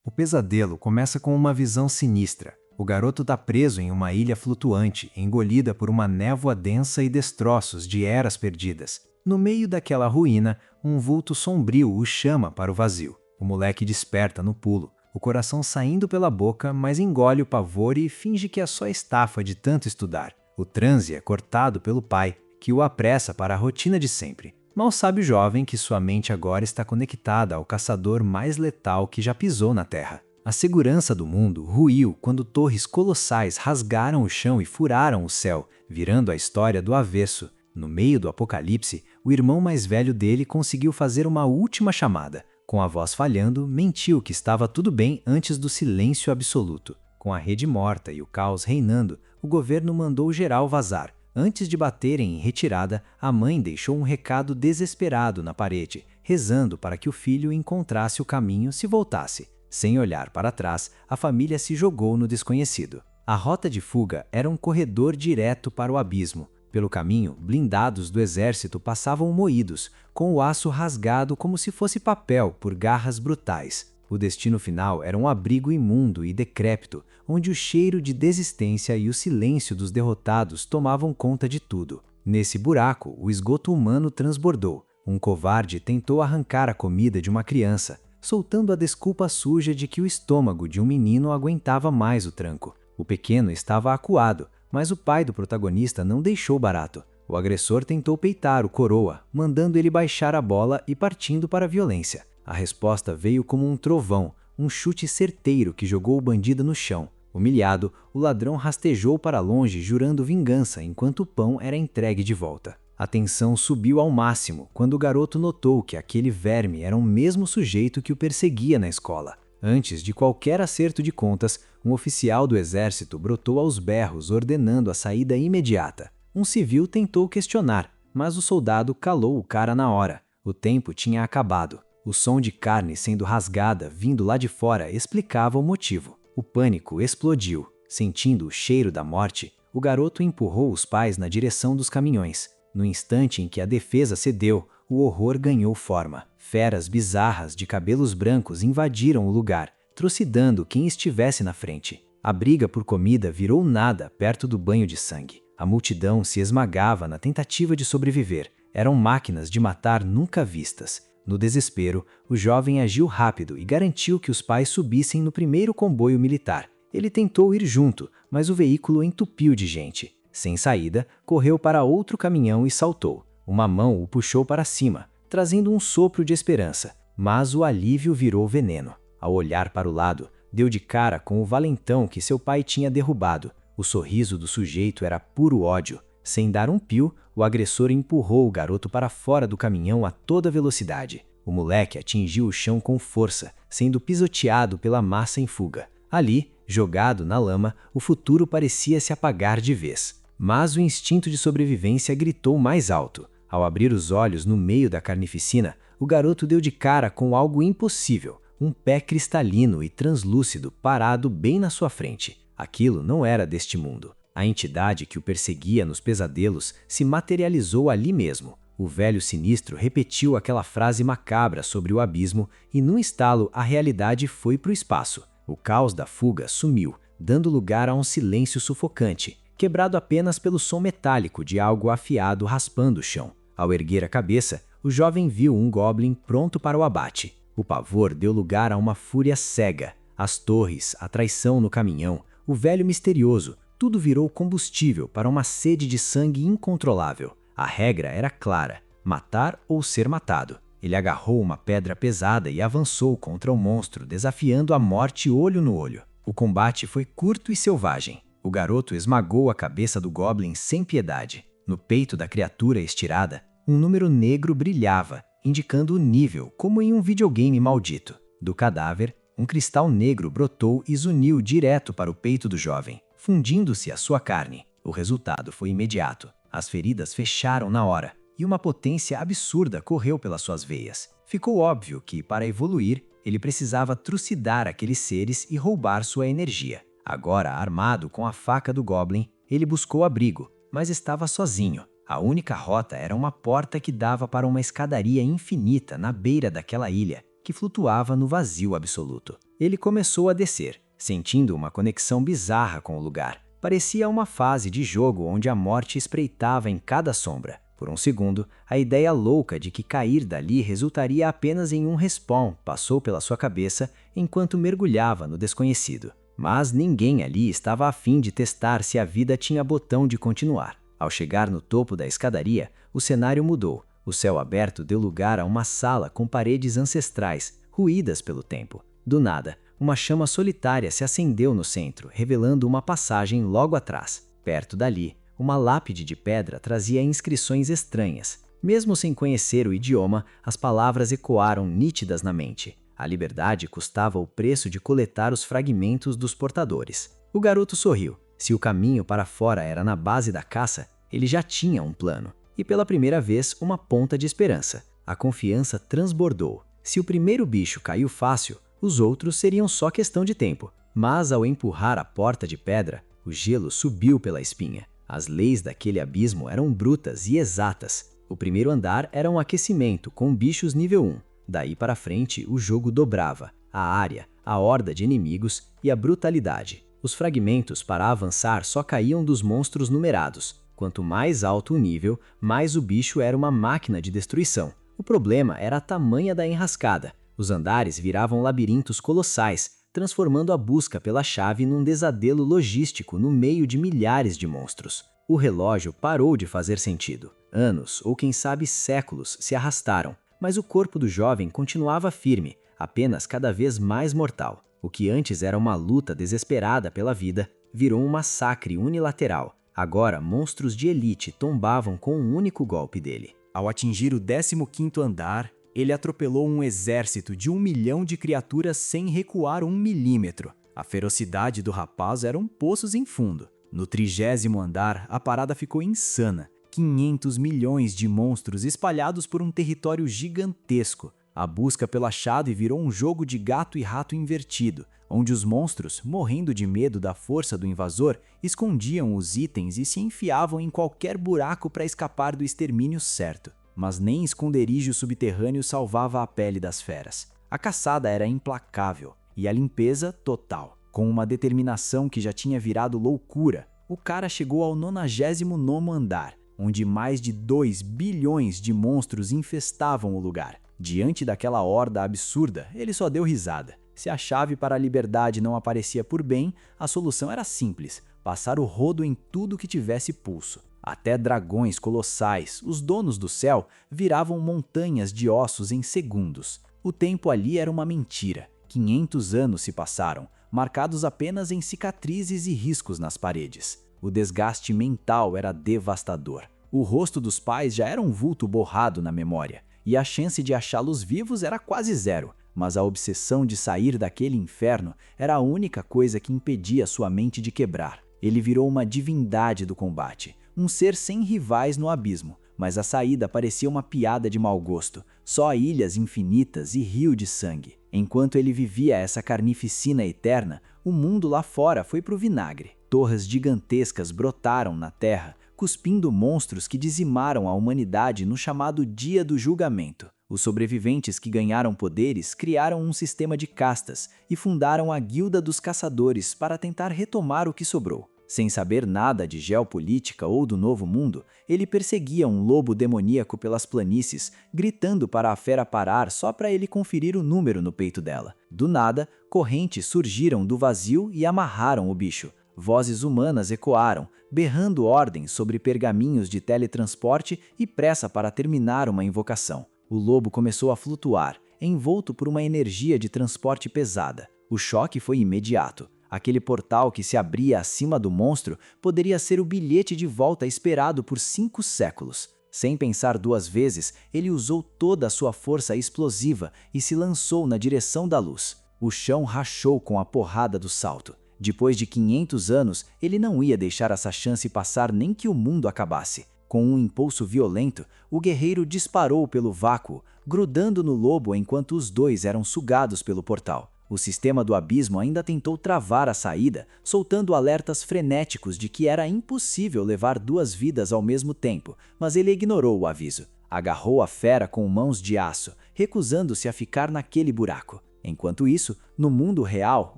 O pesadelo começa com uma visão sinistra. O garoto está preso em uma ilha flutuante, engolida por uma névoa densa e destroços de eras perdidas. No meio daquela ruína, um vulto sombrio o chama para o vazio. O moleque desperta no pulo, o coração saindo pela boca, mas engole o pavor e finge que é só estafa de tanto estudar. O transe é cortado pelo pai, que o apressa para a rotina de sempre. Mal sabe o jovem que sua mente agora está conectada ao caçador mais letal que já pisou na Terra. A segurança do mundo ruiu quando torres colossais rasgaram o chão e furaram o céu, virando a história do avesso. No meio do apocalipse, o irmão mais velho dele conseguiu fazer uma última chamada. Com a voz falhando, mentiu que estava tudo bem antes do silêncio absoluto. Com a rede morta e o caos reinando, o governo mandou geral vazar. Antes de baterem em retirada, a mãe deixou um recado desesperado na parede, rezando para que o filho encontrasse o caminho se voltasse. Sem olhar para trás, a família se jogou no desconhecido. A rota de fuga era um corredor direto para o abismo. Pelo caminho, blindados do exército passavam moídos, com o aço rasgado como se fosse papel por garras brutais. O destino final era um abrigo imundo e decrépito, onde o cheiro de desistência e o silêncio dos derrotados tomavam conta de tudo. Nesse buraco, o esgoto humano transbordou. Um covarde tentou arrancar a comida de uma criança, soltando a desculpa suja de que o estômago de um menino aguentava mais o tranco. O pequeno estava acuado, mas o pai do protagonista não deixou barato. O agressor tentou peitar o coroa, mandando ele baixar a bola e partindo para a violência. A resposta veio como um trovão, um chute certeiro que jogou o bandido no chão. Humilhado, o ladrão rastejou para longe jurando vingança enquanto o pão era entregue de volta. A tensão subiu ao máximo quando o garoto notou que aquele verme era o mesmo sujeito que o perseguia na escola. Antes de qualquer acerto de contas, um oficial do exército brotou aos berros ordenando a saída imediata. Um civil tentou questionar, mas o soldado calou o cara na hora. O tempo tinha acabado. O som de carne sendo rasgada vindo lá de fora explicava o motivo. O pânico explodiu. Sentindo o cheiro da morte, o garoto empurrou os pais na direção dos caminhões. No instante em que a defesa cedeu, o horror ganhou forma. Feras bizarras de cabelos brancos invadiram o lugar, trucidando quem estivesse na frente. A briga por comida virou nada perto do banho de sangue. A multidão se esmagava na tentativa de sobreviver. Eram máquinas de matar nunca vistas. No desespero, o jovem agiu rápido e garantiu que os pais subissem no primeiro comboio militar. Ele tentou ir junto, mas o veículo entupiu de gente. Sem saída, correu para outro caminhão e saltou. Uma mão o puxou para cima, trazendo um sopro de esperança, mas o alívio virou veneno. Ao olhar para o lado, deu de cara com o valentão que seu pai tinha derrubado. O sorriso do sujeito era puro ódio. Sem dar um pio, o agressor empurrou o garoto para fora do caminhão a toda velocidade. O moleque atingiu o chão com força, sendo pisoteado pela massa em fuga. Ali, jogado na lama, o futuro parecia se apagar de vez. Mas o instinto de sobrevivência gritou mais alto. Ao abrir os olhos no meio da carnificina, o garoto deu de cara com algo impossível, um pé cristalino e translúcido parado bem na sua frente. Aquilo não era deste mundo. A entidade que o perseguia nos pesadelos se materializou ali mesmo. O velho sinistro repetiu aquela frase macabra sobre o abismo e, num estalo, a realidade foi para o espaço. O caos da fuga sumiu, dando lugar a um silêncio sufocante, quebrado apenas pelo som metálico de algo afiado raspando o chão. Ao erguer a cabeça, o jovem viu um goblin pronto para o abate. O pavor deu lugar a uma fúria cega. As torres, a traição no caminhão, o velho misterioso, tudo virou combustível para uma sede de sangue incontrolável. A regra era clara: matar ou ser matado. Ele agarrou uma pedra pesada e avançou contra o monstro, desafiando a morte olho no olho. O combate foi curto e selvagem. O garoto esmagou a cabeça do goblin sem piedade. No peito da criatura estirada, um número negro brilhava, indicando o nível, como em um videogame maldito. Do cadáver, um cristal negro brotou e zuniu direto para o peito do jovem, fundindo-se à sua carne. O resultado foi imediato. As feridas fecharam na hora, e uma potência absurda correu pelas suas veias. Ficou óbvio que, para evoluir, ele precisava trucidar aqueles seres e roubar sua energia. Agora, armado com a faca do Goblin, ele buscou abrigo, mas estava sozinho. A única rota era uma porta que dava para uma escadaria infinita na beira daquela ilha, que flutuava no vazio absoluto. Ele começou a descer, sentindo uma conexão bizarra com o lugar. Parecia uma fase de jogo onde a morte espreitava em cada sombra. Por um segundo, a ideia louca de que cair dali resultaria apenas em um respawn passou pela sua cabeça enquanto mergulhava no desconhecido. Mas ninguém ali estava a fim de testar se a vida tinha botão de continuar. Ao chegar no topo da escadaria, o cenário mudou. O céu aberto deu lugar a uma sala com paredes ancestrais, ruídas pelo tempo. Do nada, uma chama solitária se acendeu no centro, revelando uma passagem logo atrás. Perto dali, uma lápide de pedra trazia inscrições estranhas. Mesmo sem conhecer o idioma, as palavras ecoaram nítidas na mente. A liberdade custava o preço de coletar os fragmentos dos portadores. O garoto sorriu. Se o caminho para fora era na base da caça, ele já tinha um plano. E pela primeira vez, uma ponta de esperança. A confiança transbordou. Se o primeiro bicho caiu fácil, os outros seriam só questão de tempo. Mas ao empurrar a porta de pedra, o gelo subiu pela espinha. As leis daquele abismo eram brutas e exatas. O primeiro andar era um aquecimento com bichos nível 1. Daí para frente, o jogo dobrava. A área, a horda de inimigos e a brutalidade. Os fragmentos para avançar só caíam dos monstros numerados. Quanto mais alto o nível, mais o bicho era uma máquina de destruição. O problema era a tamanha da enrascada. Os andares viravam labirintos colossais, transformando a busca pela chave num desadelo logístico no meio de milhares de monstros. O relógio parou de fazer sentido. Anos, ou quem sabe séculos, se arrastaram, mas o corpo do jovem continuava firme, apenas cada vez mais mortal. O que antes era uma luta desesperada pela vida, virou um massacre unilateral. Agora, monstros de elite tombavam com um único golpe dele. Ao atingir o 15º andar, ele atropelou um exército de 1 milhão de criaturas sem recuar 1 milímetro. A ferocidade do rapaz eram poços em fundo. No 30º andar, a parada ficou insana. 500 milhões de monstros espalhados por um território gigantesco. A busca pela chave virou um jogo de gato e rato invertido, onde os monstros, morrendo de medo da força do invasor, escondiam os itens e se enfiavam em qualquer buraco para escapar do extermínio certo. Mas nem esconderijo subterrâneo salvava a pele das feras. A caçada era implacável e a limpeza total. Com uma determinação que já tinha virado loucura, o cara chegou ao 99º andar, onde mais de 2 bilhões de monstros infestavam o lugar. Diante daquela horda absurda, ele só deu risada. Se a chave para a liberdade não aparecia por bem, a solução era simples: passar o rodo em tudo que tivesse pulso. Até dragões colossais, os donos do céu, viravam montanhas de ossos em segundos. O tempo ali era uma mentira. 500 anos se passaram, marcados apenas em cicatrizes e riscos nas paredes. O desgaste mental era devastador. O rosto dos pais já era um vulto borrado na memória, e a chance de achá-los vivos era quase zero. Mas a obsessão de sair daquele inferno era a única coisa que impedia sua mente de quebrar. Ele virou uma divindade do combate, um ser sem rivais no abismo, mas a saída parecia uma piada de mau gosto, só ilhas infinitas e rio de sangue. Enquanto ele vivia essa carnificina eterna, o mundo lá fora foi pro vinagre. Torres gigantescas brotaram na terra, cuspindo monstros que dizimaram a humanidade no chamado Dia do Julgamento. Os sobreviventes que ganharam poderes criaram um sistema de castas e fundaram a Guilda dos Caçadores para tentar retomar o que sobrou. Sem saber nada de geopolítica ou do Novo Mundo, ele perseguia um lobo demoníaco pelas planícies, gritando para a fera parar só para ele conferir o número no peito dela. Do nada, correntes surgiram do vazio e amarraram o bicho. Vozes humanas ecoaram, berrando ordens sobre pergaminhos de teletransporte e pressa para terminar uma invocação. O lobo começou a flutuar, envolto por uma energia de transporte pesada. O choque foi imediato. Aquele portal que se abria acima do monstro poderia ser o bilhete de volta esperado por 5 séculos. Sem pensar 2 vezes, ele usou toda a sua força explosiva e se lançou na direção da luz. O chão rachou com a porrada do salto. Depois de 500 anos, ele não ia deixar essa chance passar nem que o mundo acabasse. Com um impulso violento, o guerreiro disparou pelo vácuo, grudando no lobo enquanto os dois eram sugados pelo portal. O sistema do abismo ainda tentou travar a saída, soltando alertas frenéticos de que era impossível levar 2 vidas ao mesmo tempo, mas ele ignorou o aviso. Agarrou a fera com mãos de aço, recusando-se a ficar naquele buraco. Enquanto isso, no mundo real,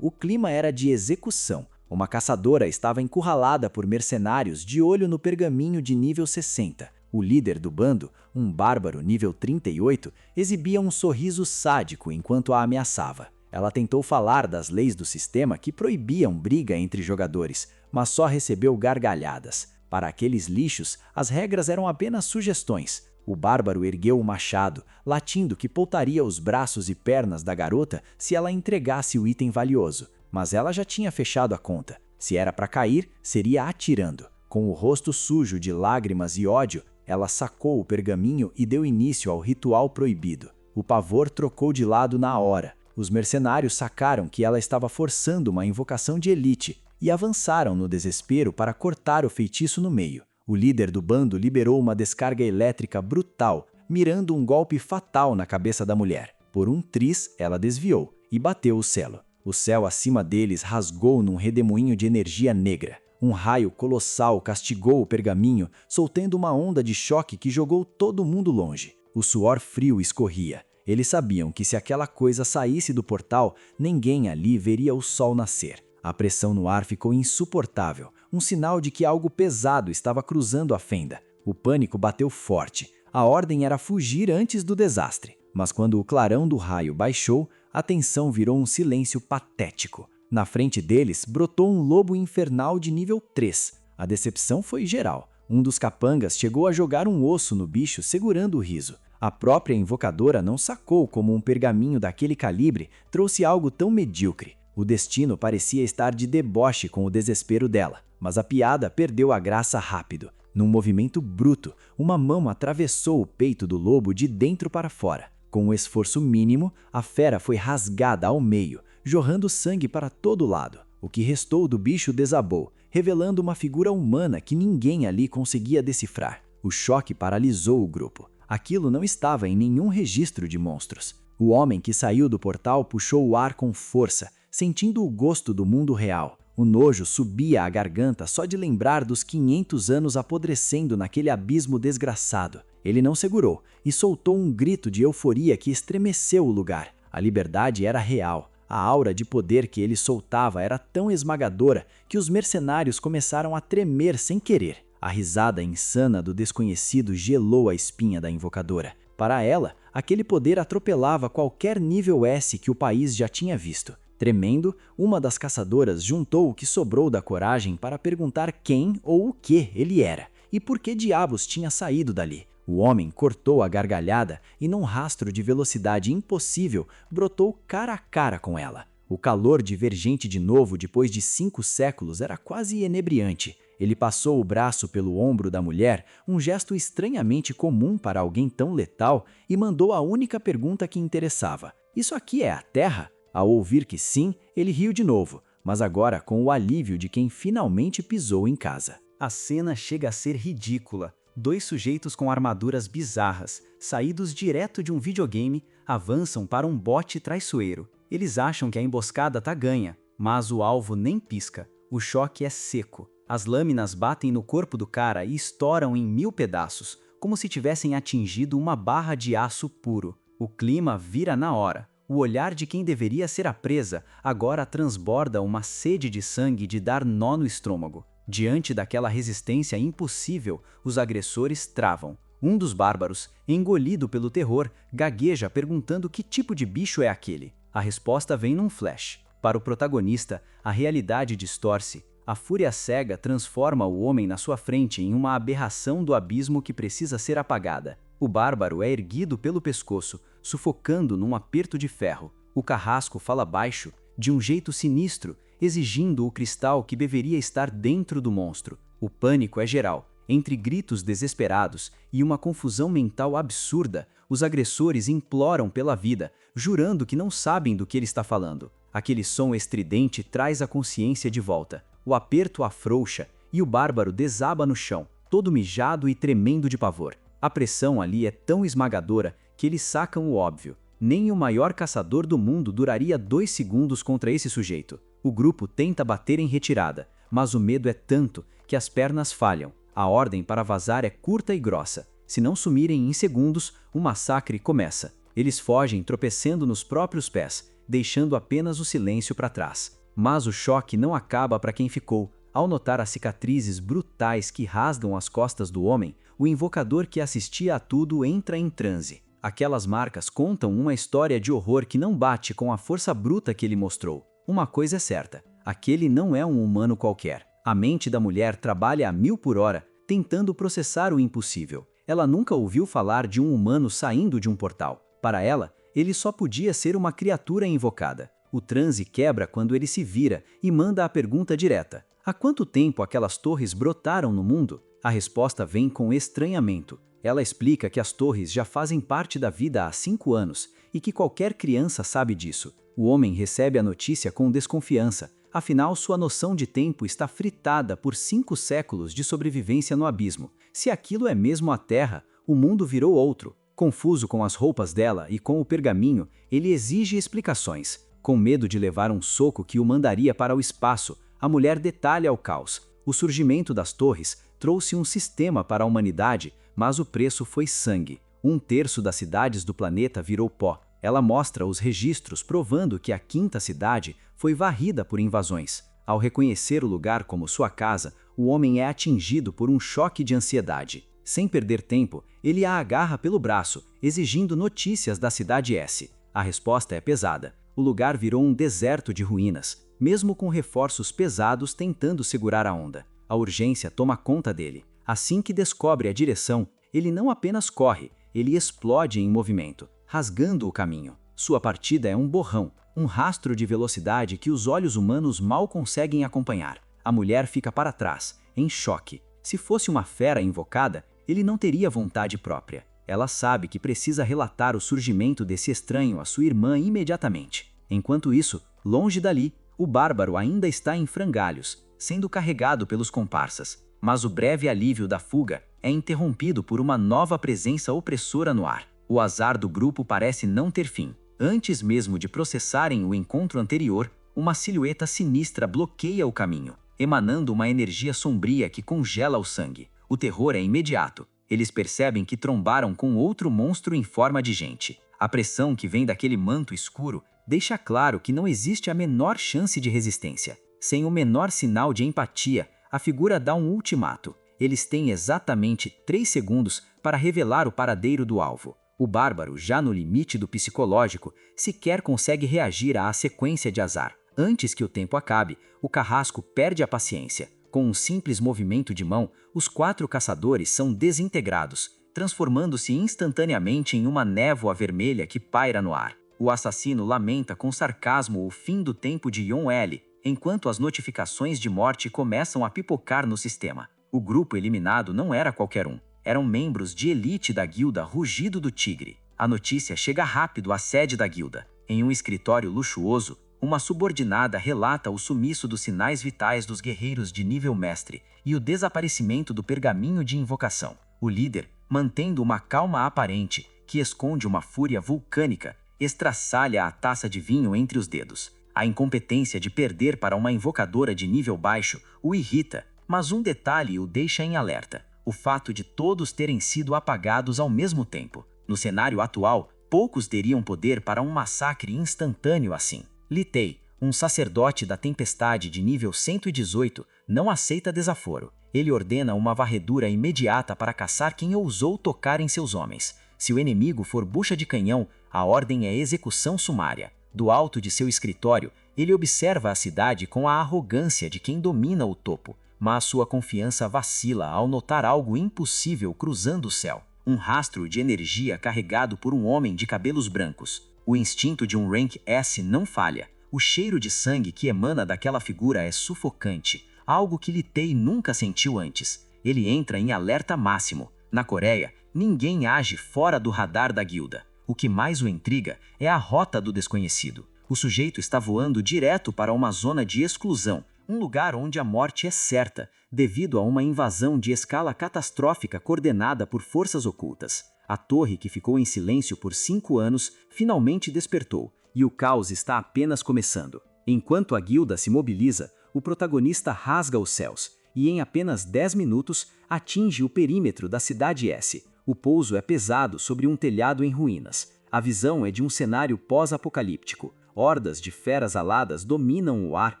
o clima era de execução. Uma caçadora estava encurralada por mercenários de olho no pergaminho de nível 60. O líder do bando, um bárbaro nível 38, exibia um sorriso sádico enquanto a ameaçava. Ela tentou falar das leis do sistema que proibiam briga entre jogadores, mas só recebeu gargalhadas. Para aqueles lixos, as regras eram apenas sugestões. O bárbaro ergueu o machado, latindo que poutaria os braços e pernas da garota se ela entregasse o item valioso. Mas ela já tinha fechado a conta. Se era para cair, seria atirando. Com o rosto sujo de lágrimas e ódio, ela sacou o pergaminho e deu início ao ritual proibido. O pavor trocou de lado na hora. Os mercenários sacaram que ela estava forçando uma invocação de elite e avançaram no desespero para cortar o feitiço no meio. O líder do bando liberou uma descarga elétrica brutal, mirando um golpe fatal na cabeça da mulher. Por um tris, ela desviou e bateu o selo. O céu acima deles rasgou num redemoinho de energia negra. Um raio colossal castigou o pergaminho, soltando uma onda de choque que jogou todo mundo longe. O suor frio escorria. Eles sabiam que se aquela coisa saísse do portal, ninguém ali veria o sol nascer. A pressão no ar ficou insuportável, um sinal de que algo pesado estava cruzando a fenda. O pânico bateu forte. A ordem era fugir antes do desastre. Mas quando o clarão do raio baixou, a tensão virou um silêncio patético. Na frente deles, brotou um lobo infernal de nível 3. A decepção foi geral. Um dos capangas chegou a jogar um osso no bicho segurando o riso. A própria invocadora não sacou como um pergaminho daquele calibre trouxe algo tão medíocre. O destino parecia estar de deboche com o desespero dela, mas a piada perdeu a graça rápido. Num movimento bruto, uma mão atravessou o peito do lobo de dentro para fora. Com um esforço mínimo, a fera foi rasgada ao meio, jorrando sangue para todo lado. O que restou do bicho desabou, revelando uma figura humana que ninguém ali conseguia decifrar. O choque paralisou o grupo. Aquilo não estava em nenhum registro de monstros. O homem que saiu do portal puxou o ar com força, sentindo o gosto do mundo real. O nojo subia à garganta só de lembrar dos 500 anos apodrecendo naquele abismo desgraçado. Ele não segurou e soltou um grito de euforia que estremeceu o lugar. A liberdade era real. A aura de poder que ele soltava era tão esmagadora que os mercenários começaram a tremer sem querer. A risada insana do desconhecido gelou a espinha da invocadora. Para ela, aquele poder atropelava qualquer nível S que o país já tinha visto. Tremendo, uma das caçadoras juntou o que sobrou da coragem para perguntar quem ou o que ele era e por que diabos tinha saído dali. O homem cortou a gargalhada e, num rastro de velocidade impossível, brotou cara a cara com ela. O calor divergente de novo depois de 5 séculos era quase inebriante. Ele passou o braço pelo ombro da mulher, um gesto estranhamente comum para alguém tão letal, e mandou a única pergunta que interessava. Isso aqui é a Terra? Ao ouvir que sim, ele riu de novo, mas agora com o alívio de quem finalmente pisou em casa. A cena chega a ser ridícula. 2 sujeitos com armaduras bizarras, saídos direto de um videogame, avançam para um bote traiçoeiro. Eles acham que a emboscada tá ganha, mas o alvo nem pisca. O choque é seco. As lâminas batem no corpo do cara e estouram em 1000 pedaços, como se tivessem atingido uma barra de aço puro. O clima vira na hora. O olhar de quem deveria ser a presa agora transborda uma sede de sangue de dar nó no estômago. Diante daquela resistência impossível, os agressores travam. Um dos bárbaros, engolido pelo terror, gagueja perguntando que tipo de bicho é aquele. A resposta vem num flash. Para o protagonista, a realidade distorce. A fúria cega transforma o homem na sua frente em uma aberração do abismo que precisa ser apagada. O bárbaro é erguido pelo pescoço, sufocando num aperto de ferro. O carrasco fala baixo, de um jeito sinistro, exigindo o cristal que deveria estar dentro do monstro. O pânico é geral. Entre gritos desesperados e uma confusão mental absurda, os agressores imploram pela vida, jurando que não sabem do que ele está falando. Aquele som estridente traz a consciência de volta. O aperto afrouxa e o bárbaro desaba no chão, todo mijado e tremendo de pavor. A pressão ali é tão esmagadora que eles sacam o óbvio. Nem o maior caçador do mundo duraria 2 segundos contra esse sujeito. O grupo tenta bater em retirada, mas o medo é tanto que as pernas falham. A ordem para vazar é curta e grossa. Se não sumirem em segundos, o massacre começa. Eles fogem tropeçando nos próprios pés, deixando apenas o silêncio para trás. Mas o choque não acaba para quem ficou. Ao notar as cicatrizes brutais que rasgam as costas do homem, o invocador que assistia a tudo entra em transe. Aquelas marcas contam uma história de horror que não bate com a força bruta que ele mostrou. Uma coisa é certa, aquele não é um humano qualquer. A mente da mulher trabalha a 1000 por hora, tentando processar o impossível. Ela nunca ouviu falar de um humano saindo de um portal. Para ela, ele só podia ser uma criatura invocada. O transe quebra quando ele se vira e manda a pergunta direta. Há quanto tempo aquelas torres brotaram no mundo? A resposta vem com estranhamento. Ela explica que as torres já fazem parte da vida há 5 anos e que qualquer criança sabe disso. O homem recebe a notícia com desconfiança, afinal sua noção de tempo está fritada por 5 séculos de sobrevivência no abismo. Se aquilo é mesmo a Terra, o mundo virou outro. Confuso com as roupas dela e com o pergaminho, ele exige explicações. Com medo de levar um soco que o mandaria para o espaço, a mulher detalha o caos. O surgimento das torres trouxe um sistema para a humanidade, mas o preço foi sangue. 1/3 das cidades do planeta virou pó. Ela mostra os registros provando que a 5ª cidade foi varrida por invasões. Ao reconhecer o lugar como sua casa, o homem é atingido por um choque de ansiedade. Sem perder tempo, ele a agarra pelo braço, exigindo notícias da cidade S. A resposta é pesada. O lugar virou um deserto de ruínas, mesmo com reforços pesados tentando segurar a onda. A urgência toma conta dele. Assim que descobre a direção, ele não apenas corre, ele explode em movimento, rasgando o caminho. Sua partida é um borrão, um rastro de velocidade que os olhos humanos mal conseguem acompanhar. A mulher fica para trás, em choque. Se fosse uma fera invocada, ele não teria vontade própria. Ela sabe que precisa relatar o surgimento desse estranho à sua irmã imediatamente. Enquanto isso, longe dali, o bárbaro ainda está em frangalhos, sendo carregado pelos comparsas. Mas o breve alívio da fuga é interrompido por uma nova presença opressora no ar. O azar do grupo parece não ter fim. Antes mesmo de processarem o encontro anterior, uma silhueta sinistra bloqueia o caminho, emanando uma energia sombria que congela o sangue. O terror é imediato. Eles percebem que trombaram com outro monstro em forma de gente. A pressão que vem daquele manto escuro deixa claro que não existe a menor chance de resistência. Sem o menor sinal de empatia, a figura dá um ultimato. Eles têm exatamente 3 segundos para revelar o paradeiro do alvo. O bárbaro, já no limite do psicológico, sequer consegue reagir à sequência de azar. Antes que o tempo acabe, o carrasco perde a paciência. Com um simples movimento de mão, os 4 caçadores são desintegrados, transformando-se instantaneamente em uma névoa vermelha que paira no ar. O assassino lamenta com sarcasmo o fim do tempo de Yon L, enquanto as notificações de morte começam a pipocar no sistema. O grupo eliminado não era qualquer um. Eram membros de elite da guilda Rugido do Tigre. A notícia chega rápido à sede da guilda. Em um escritório luxuoso, uma subordinada relata o sumiço dos sinais vitais dos guerreiros de nível mestre e o desaparecimento do pergaminho de invocação. O líder, mantendo uma calma aparente que esconde uma fúria vulcânica, estraçalha a taça de vinho entre os dedos. A incompetência de perder para uma invocadora de nível baixo o irrita, mas um detalhe o deixa em alerta: o fato de todos terem sido apagados ao mesmo tempo. No cenário atual, poucos teriam poder para um massacre instantâneo assim. Litei, um sacerdote da tempestade de nível 118, não aceita desaforo. Ele ordena uma varredura imediata para caçar quem ousou tocar em seus homens. Se o inimigo for bucha de canhão, a ordem é execução sumária. Do alto de seu escritório, ele observa a cidade com a arrogância de quem domina o topo, mas sua confiança vacila ao notar algo impossível cruzando o céu. Um rastro de energia carregado por um homem de cabelos brancos. O instinto de um Rank S não falha. O cheiro de sangue que emana daquela figura é sufocante, algo que Litei nunca sentiu antes. Ele entra em alerta máximo. Na Coreia, ninguém age fora do radar da guilda. O que mais o intriga é a rota do desconhecido. O sujeito está voando direto para uma zona de exclusão, um lugar onde a morte é certa, devido a uma invasão de escala catastrófica coordenada por forças ocultas. A torre, que ficou em silêncio por 5 anos, finalmente despertou, e o caos está apenas começando. Enquanto a guilda se mobiliza, o protagonista rasga os céus, e em apenas 10 minutos atinge o perímetro da cidade S. O pouso é pesado sobre um telhado em ruínas. A visão é de um cenário pós-apocalíptico. Hordas de feras aladas dominam o ar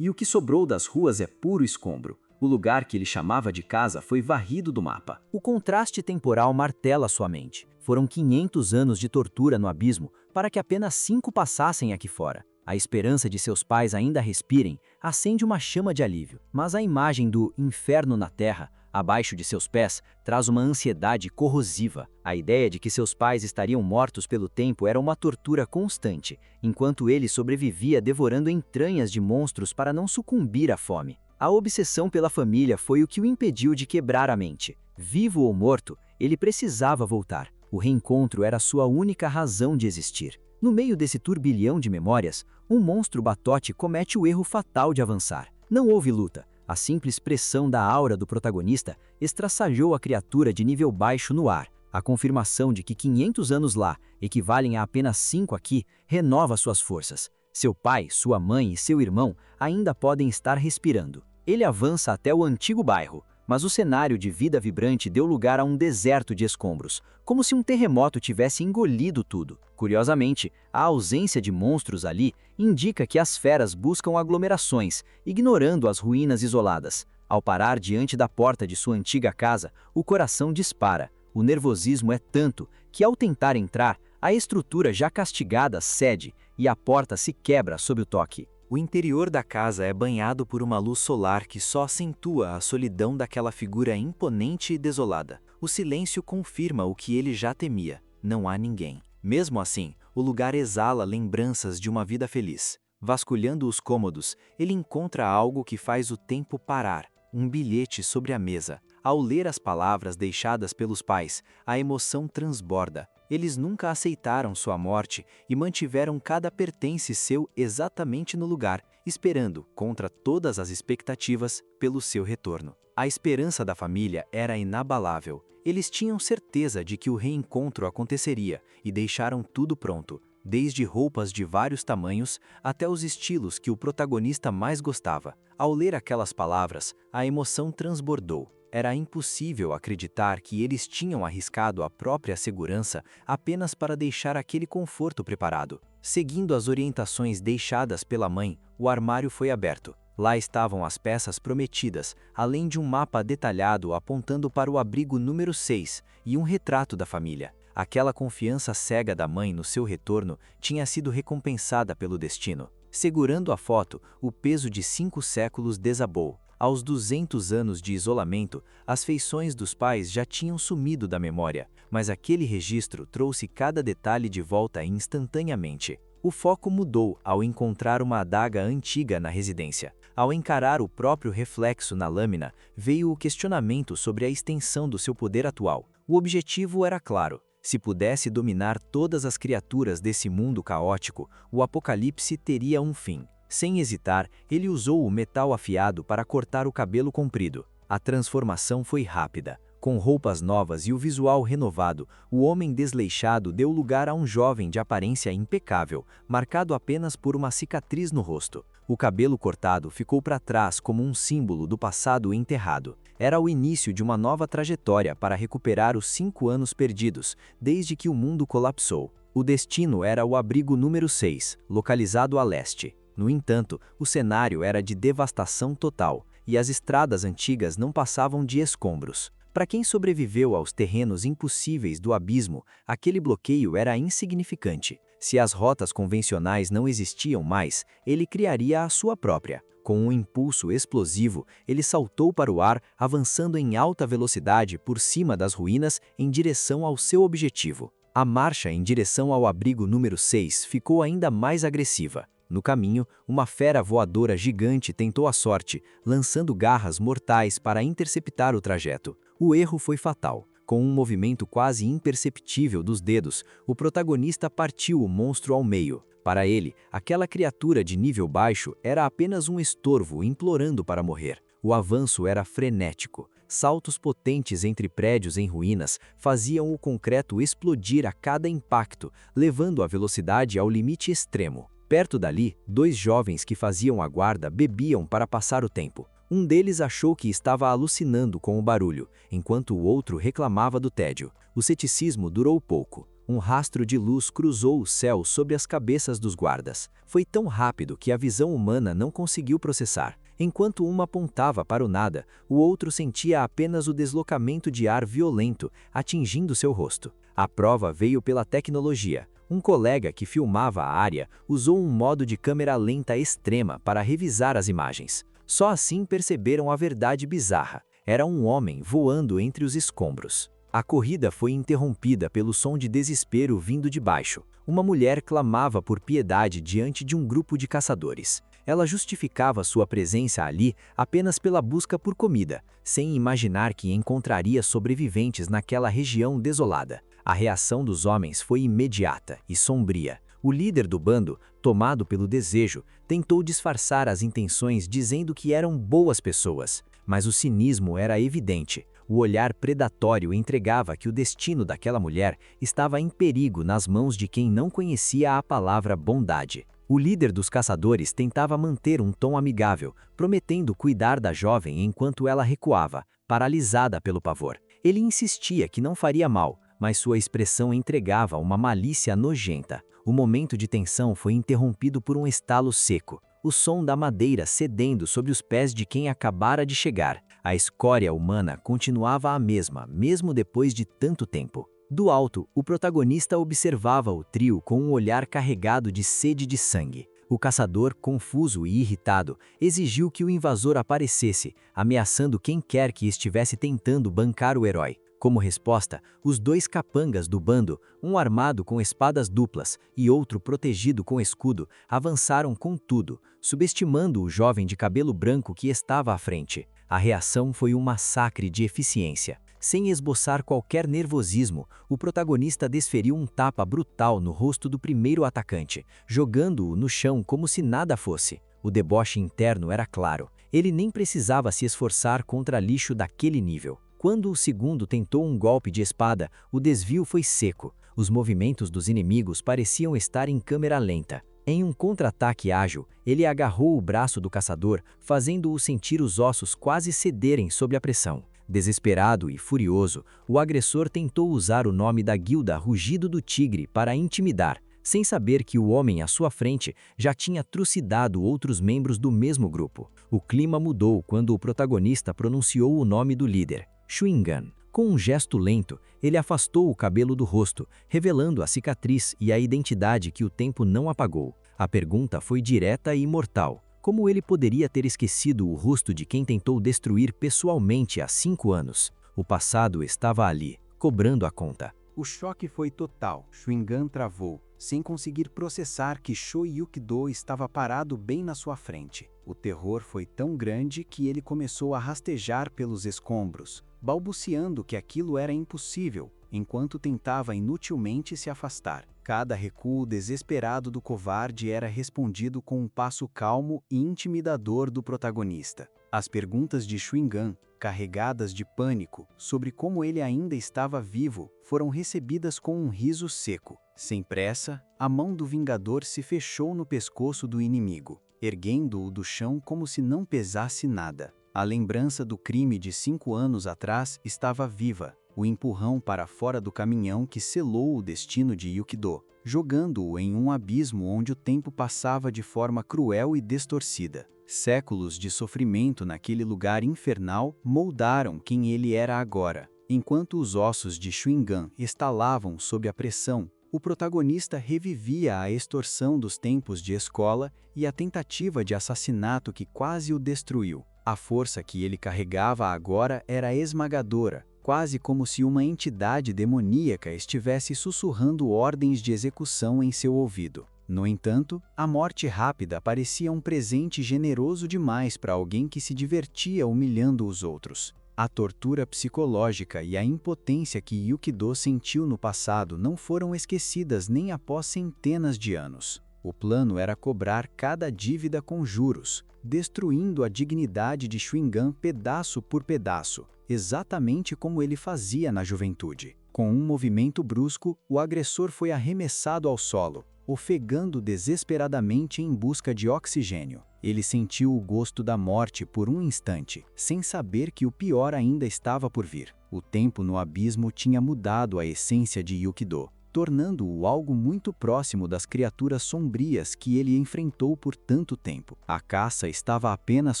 e o que sobrou das ruas é puro escombro. O lugar que ele chamava de casa foi varrido do mapa. O contraste temporal martela sua mente. Foram 500 anos de tortura no abismo para que apenas 5 passassem aqui fora. A esperança de seus pais ainda respirem acende uma chama de alívio, mas a imagem do inferno na terra, abaixo de seus pés, traz uma ansiedade corrosiva. A ideia de que seus pais estariam mortos pelo tempo era uma tortura constante, enquanto ele sobrevivia devorando entranhas de monstros para não sucumbir à fome. A obsessão pela família foi o que o impediu de quebrar a mente. Vivo ou morto, ele precisava voltar. O reencontro era sua única razão de existir. No meio desse turbilhão de memórias, um monstro batote comete o erro fatal de avançar. Não houve luta. A simples pressão da aura do protagonista estraçalhou a criatura de nível baixo no ar. A confirmação de que 500 anos lá equivalem a apenas 5 aqui renova suas forças. Seu pai, sua mãe e seu irmão ainda podem estar respirando. Ele avança até o antigo bairro, mas o cenário de vida vibrante deu lugar a um deserto de escombros, como se um terremoto tivesse engolido tudo. Curiosamente, a ausência de monstros ali indica que as feras buscam aglomerações, ignorando as ruínas isoladas. Ao parar diante da porta de sua antiga casa, o coração dispara. O nervosismo é tanto que, ao tentar entrar, a estrutura já castigada cede e a porta se quebra sob o toque. O interior da casa é banhado por uma luz solar que só acentua a solidão daquela figura imponente e desolada. O silêncio confirma o que ele já temia: não há ninguém. Mesmo assim, o lugar exala lembranças de uma vida feliz. Vasculhando os cômodos, ele encontra algo que faz o tempo parar: um bilhete sobre a mesa. Ao ler as palavras deixadas pelos pais, a emoção transborda. Eles nunca aceitaram sua morte e mantiveram cada pertence seu exatamente no lugar, esperando, contra todas as expectativas, pelo seu retorno. A esperança da família era inabalável. Eles tinham certeza de que o reencontro aconteceria e deixaram tudo pronto, desde roupas de vários tamanhos até os estilos que o protagonista mais gostava. Ao ler aquelas palavras, a emoção transbordou. Era impossível acreditar que eles tinham arriscado a própria segurança apenas para deixar aquele conforto preparado. Seguindo as orientações deixadas pela mãe, o armário foi aberto. Lá estavam as peças prometidas, além de um mapa detalhado apontando para o abrigo número 6 e um retrato da família. Aquela confiança cega da mãe no seu retorno tinha sido recompensada pelo destino. Segurando a foto, o peso de 5 séculos desabou. Aos 200 anos de isolamento, as feições dos pais já tinham sumido da memória, mas aquele registro trouxe cada detalhe de volta instantaneamente. O foco mudou ao encontrar uma adaga antiga na residência. Ao encarar o próprio reflexo na lâmina, veio o questionamento sobre a extensão do seu poder atual. O objetivo era claro: se pudesse dominar todas as criaturas desse mundo caótico, o apocalipse teria um fim. Sem hesitar, ele usou o metal afiado para cortar o cabelo comprido. A transformação foi rápida. Com roupas novas e o visual renovado, o homem desleixado deu lugar a um jovem de aparência impecável, marcado apenas por uma cicatriz no rosto. O cabelo cortado ficou para trás como um símbolo do passado enterrado. Era o início de uma nova trajetória para recuperar os 5 anos perdidos, desde que o mundo colapsou. O destino era o abrigo número 6, localizado a leste. No entanto, o cenário era de devastação total, e as estradas antigas não passavam de escombros. Para quem sobreviveu aos terrenos impossíveis do abismo, aquele bloqueio era insignificante. Se as rotas convencionais não existiam mais, ele criaria a sua própria. Com um impulso explosivo, ele saltou para o ar, avançando em alta velocidade por cima das ruínas em direção ao seu objetivo. A marcha em direção ao abrigo número 6 ficou ainda mais agressiva. No caminho, uma fera voadora gigante tentou a sorte, lançando garras mortais para interceptar o trajeto. O erro foi fatal. Com um movimento quase imperceptível dos dedos, o protagonista partiu o monstro ao meio. Para ele, aquela criatura de nível baixo era apenas um estorvo implorando para morrer. O avanço era frenético. Saltos potentes entre prédios em ruínas faziam o concreto explodir a cada impacto, levando a velocidade ao limite extremo. Perto dali, 2 jovens que faziam a guarda bebiam para passar o tempo. Um deles achou que estava alucinando com o barulho, enquanto o outro reclamava do tédio. O ceticismo durou pouco. Um rastro de luz cruzou o céu sobre as cabeças dos guardas. Foi tão rápido que a visão humana não conseguiu processar. Enquanto uma apontava para o nada, o outro sentia apenas o deslocamento de ar violento atingindo seu rosto. A prova veio pela tecnologia. Um colega que filmava a área usou um modo de câmera lenta extrema para revisar as imagens. Só assim perceberam a verdade bizarra. Era um homem voando entre os escombros. A corrida foi interrompida pelo som de desespero vindo de baixo. Uma mulher clamava por piedade diante de um grupo de caçadores. Ela justificava sua presença ali apenas pela busca por comida, sem imaginar que encontraria sobreviventes naquela região desolada. A reação dos homens foi imediata e sombria. O líder do bando, tomado pelo desejo, tentou disfarçar as intenções dizendo que eram boas pessoas, mas o cinismo era evidente. O olhar predatório entregava que o destino daquela mulher estava em perigo nas mãos de quem não conhecia a palavra bondade. O líder dos caçadores tentava manter um tom amigável, prometendo cuidar da jovem enquanto ela recuava, paralisada pelo pavor. Ele insistia que não faria mal, mas sua expressão entregava uma malícia nojenta. O momento de tensão foi interrompido por um estalo seco. O som da madeira cedendo sob os pés de quem acabara de chegar. A escória humana continuava a mesma, mesmo depois de tanto tempo. Do alto, o protagonista observava o trio com um olhar carregado de sede de sangue. O caçador, confuso e irritado, exigiu que o invasor aparecesse, ameaçando quem quer que estivesse tentando bancar o herói. Como resposta, os dois capangas do bando, um armado com espadas duplas e outro protegido com escudo, avançaram com tudo, subestimando o jovem de cabelo branco que estava à frente. A reação foi um massacre de eficiência. Sem esboçar qualquer nervosismo, o protagonista desferiu um tapa brutal no rosto do primeiro atacante, jogando-o no chão como se nada fosse. O deboche interno era claro. Ele nem precisava se esforçar contra lixo daquele nível. Quando o segundo tentou um golpe de espada, o desvio foi seco. Os movimentos dos inimigos pareciam estar em câmera lenta. Em um contra-ataque ágil, ele agarrou o braço do caçador, fazendo-o sentir os ossos quase cederem sob a pressão. Desesperado e furioso, o agressor tentou usar o nome da guilda Rugido do Tigre para intimidar, sem saber que o homem à sua frente já tinha trucidado outros membros do mesmo grupo. O clima mudou quando o protagonista pronunciou o nome do líder, Chewingun. Com um gesto lento, ele afastou o cabelo do rosto, revelando a cicatriz e a identidade que o tempo não apagou. A pergunta foi direta e mortal. Como ele poderia ter esquecido o rosto de quem tentou destruir pessoalmente há 5 anos? O passado estava ali, cobrando a conta. O choque foi total. Chewingun travou, sem conseguir processar que Sho Yukido estava parado bem na sua frente. O terror foi tão grande que ele começou a rastejar pelos escombros, balbuciando que aquilo era impossível, enquanto tentava inutilmente se afastar. Cada recuo desesperado do covarde era respondido com um passo calmo e intimidador do protagonista. As perguntas de Chewingun, carregadas de pânico, sobre como ele ainda estava vivo, foram recebidas com um riso seco. Sem pressa, a mão do Vingador se fechou no pescoço do inimigo, erguendo-o do chão como se não pesasse nada. A lembrança do crime de 5 anos atrás estava viva, o empurrão para fora do caminhão que selou o destino de Yukido, jogando-o em um abismo onde o tempo passava de forma cruel e distorcida. Séculos de sofrimento naquele lugar infernal moldaram quem ele era agora. Enquanto os ossos de Chewingun estalavam sob a pressão, o protagonista revivia a extorsão dos tempos de escola e a tentativa de assassinato que quase o destruiu. A força que ele carregava agora era esmagadora, quase como se uma entidade demoníaca estivesse sussurrando ordens de execução em seu ouvido. No entanto, a morte rápida parecia um presente generoso demais para alguém que se divertia humilhando os outros. A tortura psicológica e a impotência que Yukido sentiu no passado não foram esquecidas nem após centenas de anos. O plano era cobrar cada dívida com juros, destruindo a dignidade de Chewingun pedaço por pedaço, exatamente como ele fazia na juventude. Com um movimento brusco, o agressor foi arremessado ao solo, ofegando desesperadamente em busca de oxigênio. Ele sentiu o gosto da morte por um instante, sem saber que o pior ainda estava por vir. O tempo no abismo tinha mudado a essência de Yukido. tornando-o algo muito próximo das criaturas sombrias que ele enfrentou por tanto tempo. A caça estava apenas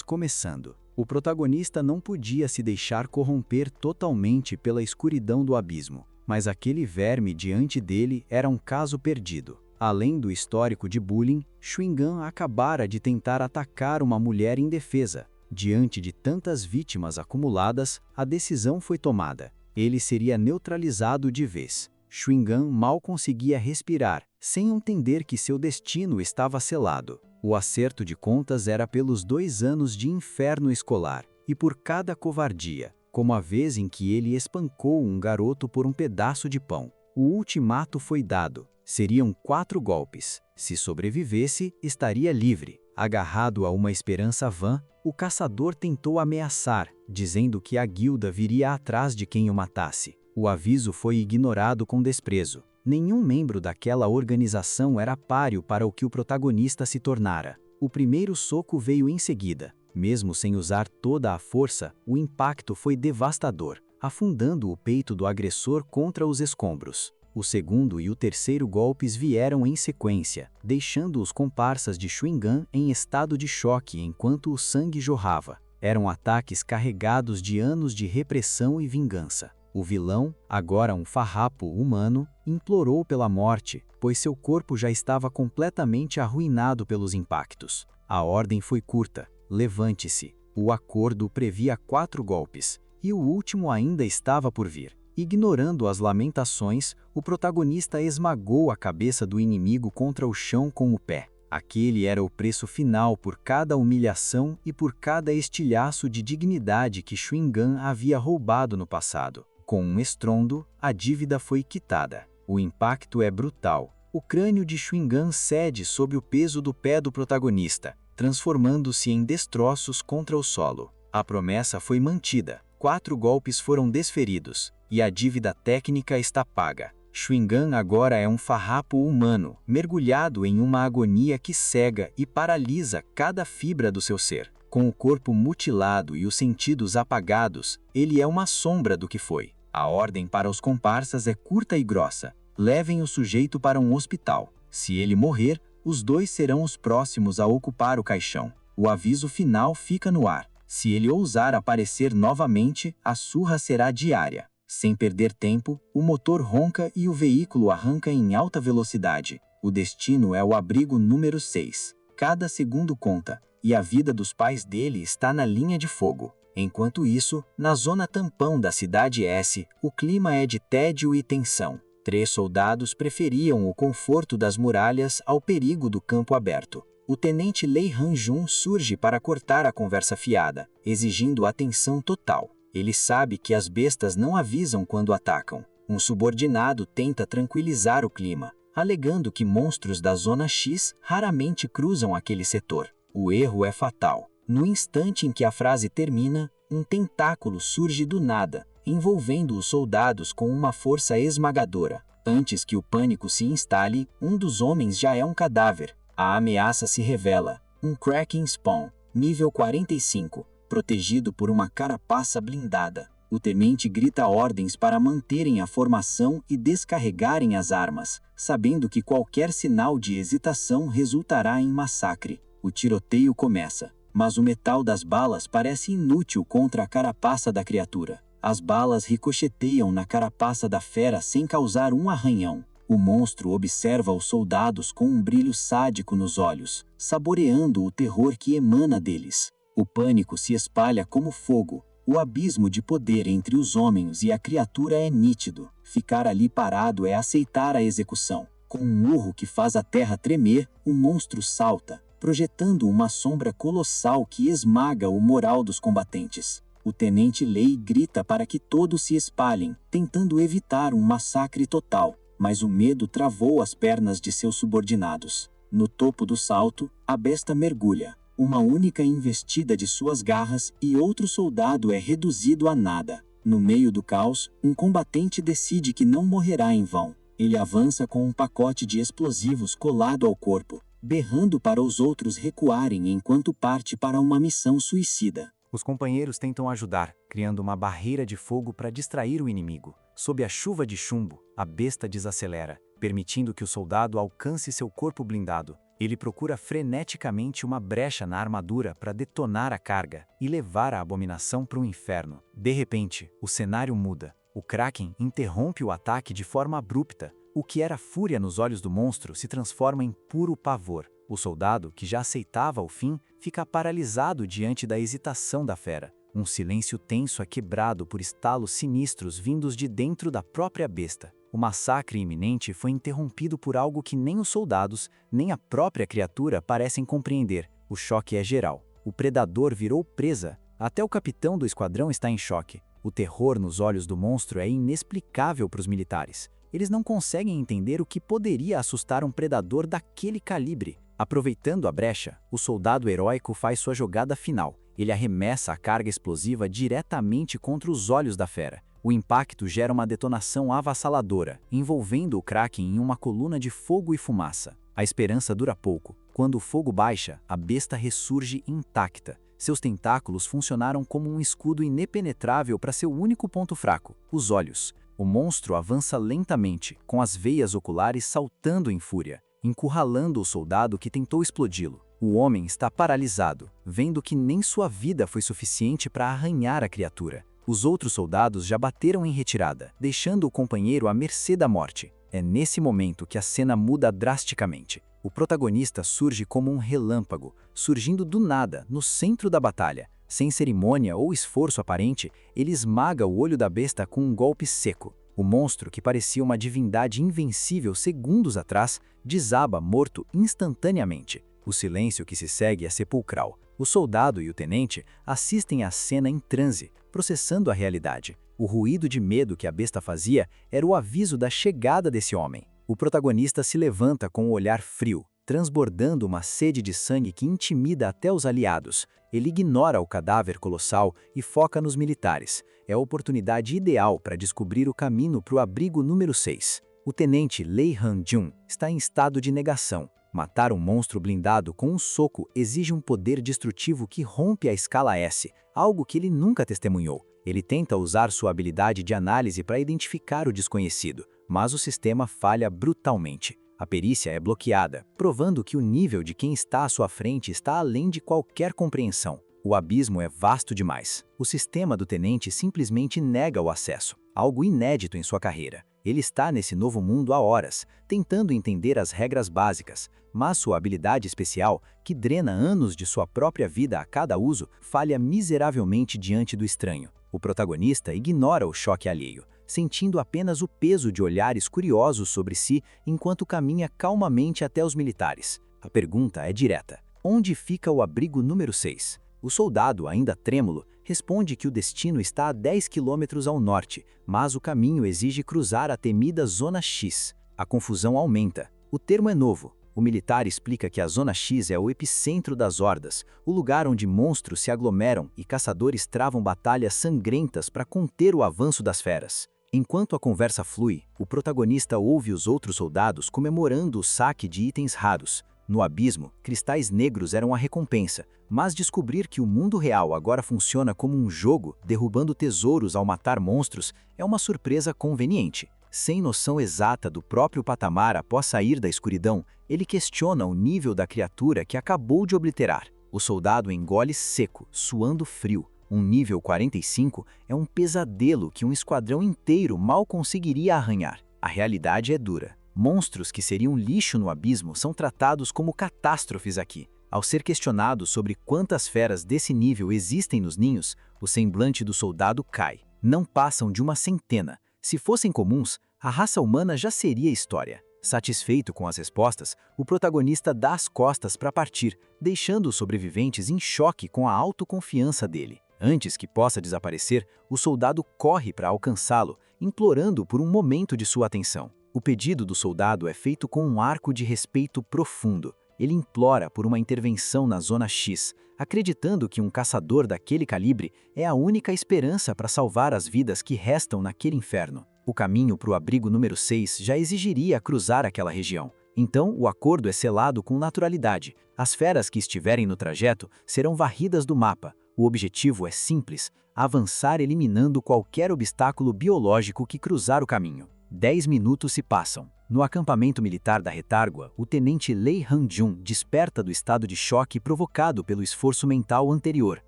começando. O protagonista não podia se deixar corromper totalmente pela escuridão do abismo, mas aquele verme diante dele era um caso perdido. Além do histórico de bullying, Chewingun acabara de tentar atacar uma mulher indefesa. Diante de tantas vítimas acumuladas, a decisão foi tomada. Ele seria neutralizado de vez. Chewingun mal conseguia respirar, sem entender que seu destino estava selado. O acerto de contas era pelos 2 anos de inferno escolar, e por cada covardia, como a vez em que ele espancou um garoto por um pedaço de pão. O ultimato foi dado. Seriam 4 golpes. Se sobrevivesse, estaria livre. Agarrado a uma esperança vã, o caçador tentou ameaçar, dizendo que a guilda viria atrás de quem o matasse. O aviso foi ignorado com desprezo. Nenhum membro daquela organização era páreo para o que o protagonista se tornara. O primeiro soco veio em seguida. Mesmo sem usar toda a força, o impacto foi devastador, afundando o peito do agressor contra os escombros. O segundo e o terceiro golpes vieram em sequência, deixando os comparsas de Chewingun em estado de choque enquanto o sangue jorrava. Eram ataques carregados de anos de repressão e vingança. O vilão, agora um farrapo humano, implorou pela morte, pois seu corpo já estava completamente arruinado pelos impactos. A ordem foi curta: levante-se. O acordo previa 4 golpes, e o último ainda estava por vir. Ignorando as lamentações, o protagonista esmagou a cabeça do inimigo contra o chão com o pé. Aquele era o preço final por cada humilhação e por cada estilhaço de dignidade que Chewingun havia roubado no passado. Com um estrondo, a dívida foi quitada. O impacto é brutal. O crânio de Chewingun cede sob o peso do pé do protagonista, transformando-se em destroços contra o solo. A promessa foi mantida. 4 golpes foram desferidos, e a dívida técnica está paga. Chewingun agora é um farrapo humano, mergulhado em uma agonia que cega e paralisa cada fibra do seu ser. Com o corpo mutilado e os sentidos apagados, ele é uma sombra do que foi. A ordem para os comparsas é curta e grossa: levem o sujeito para um hospital. Se ele morrer, os 2 serão os próximos a ocupar o caixão. O aviso final fica no ar: se ele ousar aparecer novamente, a surra será diária. Sem perder tempo, o motor ronca e o veículo arranca em alta velocidade. O destino é o abrigo número 6. Cada segundo conta, e a vida dos pais dele está na linha de fogo. Enquanto isso, na zona tampão da cidade S, o clima é de tédio e tensão. 3 soldados preferiam o conforto das muralhas ao perigo do campo aberto. O tenente Lei Han-jun surge para cortar a conversa fiada, exigindo atenção total. Ele sabe que as bestas não avisam quando atacam. Um subordinado tenta tranquilizar o clima, alegando que monstros da Zona X raramente cruzam aquele setor. O erro é fatal. No instante em que a frase termina, um tentáculo surge do nada, envolvendo os soldados com uma força esmagadora. Antes que o pânico se instale, um dos homens já é um cadáver. A ameaça se revela: um Kraken Spawn, nível 45. Protegido por uma carapaça blindada. O tenente grita ordens para manterem a formação e descarregarem as armas, sabendo que qualquer sinal de hesitação resultará em massacre. O tiroteio começa, mas o metal das balas parece inútil contra a carapaça da criatura. As balas ricocheteiam na carapaça da fera sem causar um arranhão. O monstro observa os soldados com um brilho sádico nos olhos, saboreando o terror que emana deles. O pânico se espalha como fogo. O abismo de poder entre os homens e a criatura é nítido. Ficar ali parado é aceitar a execução. Com um urro que faz a terra tremer, o monstro salta, projetando uma sombra colossal que esmaga o moral dos combatentes. O tenente Lei grita para que todos se espalhem, tentando evitar um massacre total, mas o medo travou as pernas de seus subordinados. No topo do salto, a besta mergulha. Uma única investida de suas garras e outro soldado é reduzido a nada. No meio do caos, um combatente decide que não morrerá em vão. Ele avança com um pacote de explosivos colado ao corpo, berrando para os outros recuarem enquanto parte para uma missão suicida. Os companheiros tentam ajudar, criando uma barreira de fogo para distrair o inimigo. Sob a chuva de chumbo, a besta desacelera, permitindo que o soldado alcance seu corpo blindado. Ele procura freneticamente uma brecha na armadura para detonar a carga e levar a abominação para o inferno. De repente, o cenário muda. O Kraken interrompe o ataque de forma abrupta. O que era fúria nos olhos do monstro se transforma em puro pavor. O soldado, que já aceitava o fim, fica paralisado diante da hesitação da fera. Um silêncio tenso é quebrado por estalos sinistros vindos de dentro da própria besta. O massacre iminente foi interrompido por algo que nem os soldados, nem a própria criatura parecem compreender. O choque é geral. O predador virou presa. Até o capitão do esquadrão está em choque. O terror nos olhos do monstro é inexplicável para os militares. Eles não conseguem entender o que poderia assustar um predador daquele calibre. Aproveitando a brecha, o soldado heróico faz sua jogada final. Ele arremessa a carga explosiva diretamente contra os olhos da fera. O impacto gera uma detonação avassaladora, envolvendo o Kraken em uma coluna de fogo e fumaça. A esperança dura pouco. Quando o fogo baixa, a besta ressurge intacta. Seus tentáculos funcionaram como um escudo impenetrável para seu único ponto fraco, os olhos. O monstro avança lentamente, com as veias oculares saltando em fúria, encurralando o soldado que tentou explodi-lo. O homem está paralisado, vendo que nem sua vida foi suficiente para arranhar a criatura. Os outros soldados já bateram em retirada, deixando o companheiro à mercê da morte. É nesse momento que a cena muda drasticamente. O protagonista surge como um relâmpago, surgindo do nada, no centro da batalha. Sem cerimônia ou esforço aparente, ele esmaga o olho da besta com um golpe seco. O monstro, que parecia uma divindade invencível segundos atrás, desaba morto instantaneamente. O silêncio que se segue é sepulcral. O soldado e o tenente assistem à cena em transe, processando a realidade. O ruído de medo que a besta fazia era o aviso da chegada desse homem. O protagonista se levanta com um olhar frio, transbordando uma sede de sangue que intimida até os aliados. Ele ignora o cadáver colossal e foca nos militares. É a oportunidade ideal para descobrir o caminho para o abrigo número 6. O tenente Lee Han-jun está em estado de negação. Matar um monstro blindado com um soco exige um poder destrutivo que rompe a escala S, algo que ele nunca testemunhou. Ele tenta usar sua habilidade de análise para identificar o desconhecido, mas o sistema falha brutalmente. A perícia é bloqueada, provando que o nível de quem está à sua frente está além de qualquer compreensão. O abismo é vasto demais. O sistema do tenente simplesmente nega o acesso, algo inédito em sua carreira. Ele está nesse novo mundo há horas, tentando entender as regras básicas, mas sua habilidade especial, que drena anos de sua própria vida a cada uso, falha miseravelmente diante do estranho. O protagonista ignora o choque alheio, sentindo apenas o peso de olhares curiosos sobre si enquanto caminha calmamente até os militares. A pergunta é direta: onde fica o abrigo número 6? O soldado, ainda trêmulo, responde que o destino está a 10 quilômetros ao norte, mas o caminho exige cruzar a temida Zona X. A confusão aumenta. O termo é novo. O militar explica que a Zona X é o epicentro das hordas, o lugar onde monstros se aglomeram e caçadores travam batalhas sangrentas para conter o avanço das feras. Enquanto a conversa flui, o protagonista ouve os outros soldados comemorando o saque de itens raros. No abismo, cristais negros eram a recompensa, mas descobrir que o mundo real agora funciona como um jogo, derrubando tesouros ao matar monstros, é uma surpresa conveniente. Sem noção exata do próprio patamar após sair da escuridão, ele questiona o nível da criatura que acabou de obliterar. O soldado engole seco, suando frio. Um nível 45 é um pesadelo que um esquadrão inteiro mal conseguiria arranhar. A realidade é dura. Monstros que seriam lixo no abismo são tratados como catástrofes aqui. Ao ser questionado sobre quantas feras desse nível existem nos ninhos, o semblante do soldado cai. Não passam de uma centena. Se fossem comuns, a raça humana já seria história. Satisfeito com as respostas, o protagonista dá as costas para partir, deixando os sobreviventes em choque com a autoconfiança dele. Antes que possa desaparecer, o soldado corre para alcançá-lo, implorando por um momento de sua atenção. O pedido do soldado é feito com um arco de respeito profundo. Ele implora por uma intervenção na Zona X, acreditando que um caçador daquele calibre é a única esperança para salvar as vidas que restam naquele inferno. O caminho para o abrigo número 6 já exigiria cruzar aquela região. Então, o acordo é selado com naturalidade. As feras que estiverem no trajeto serão varridas do mapa. O objetivo é simples: avançar eliminando qualquer obstáculo biológico que cruzar o caminho. 10 minutos se passam. No acampamento militar da retárgua, o tenente Lei Han-jun desperta do estado de choque provocado pelo esforço mental anterior.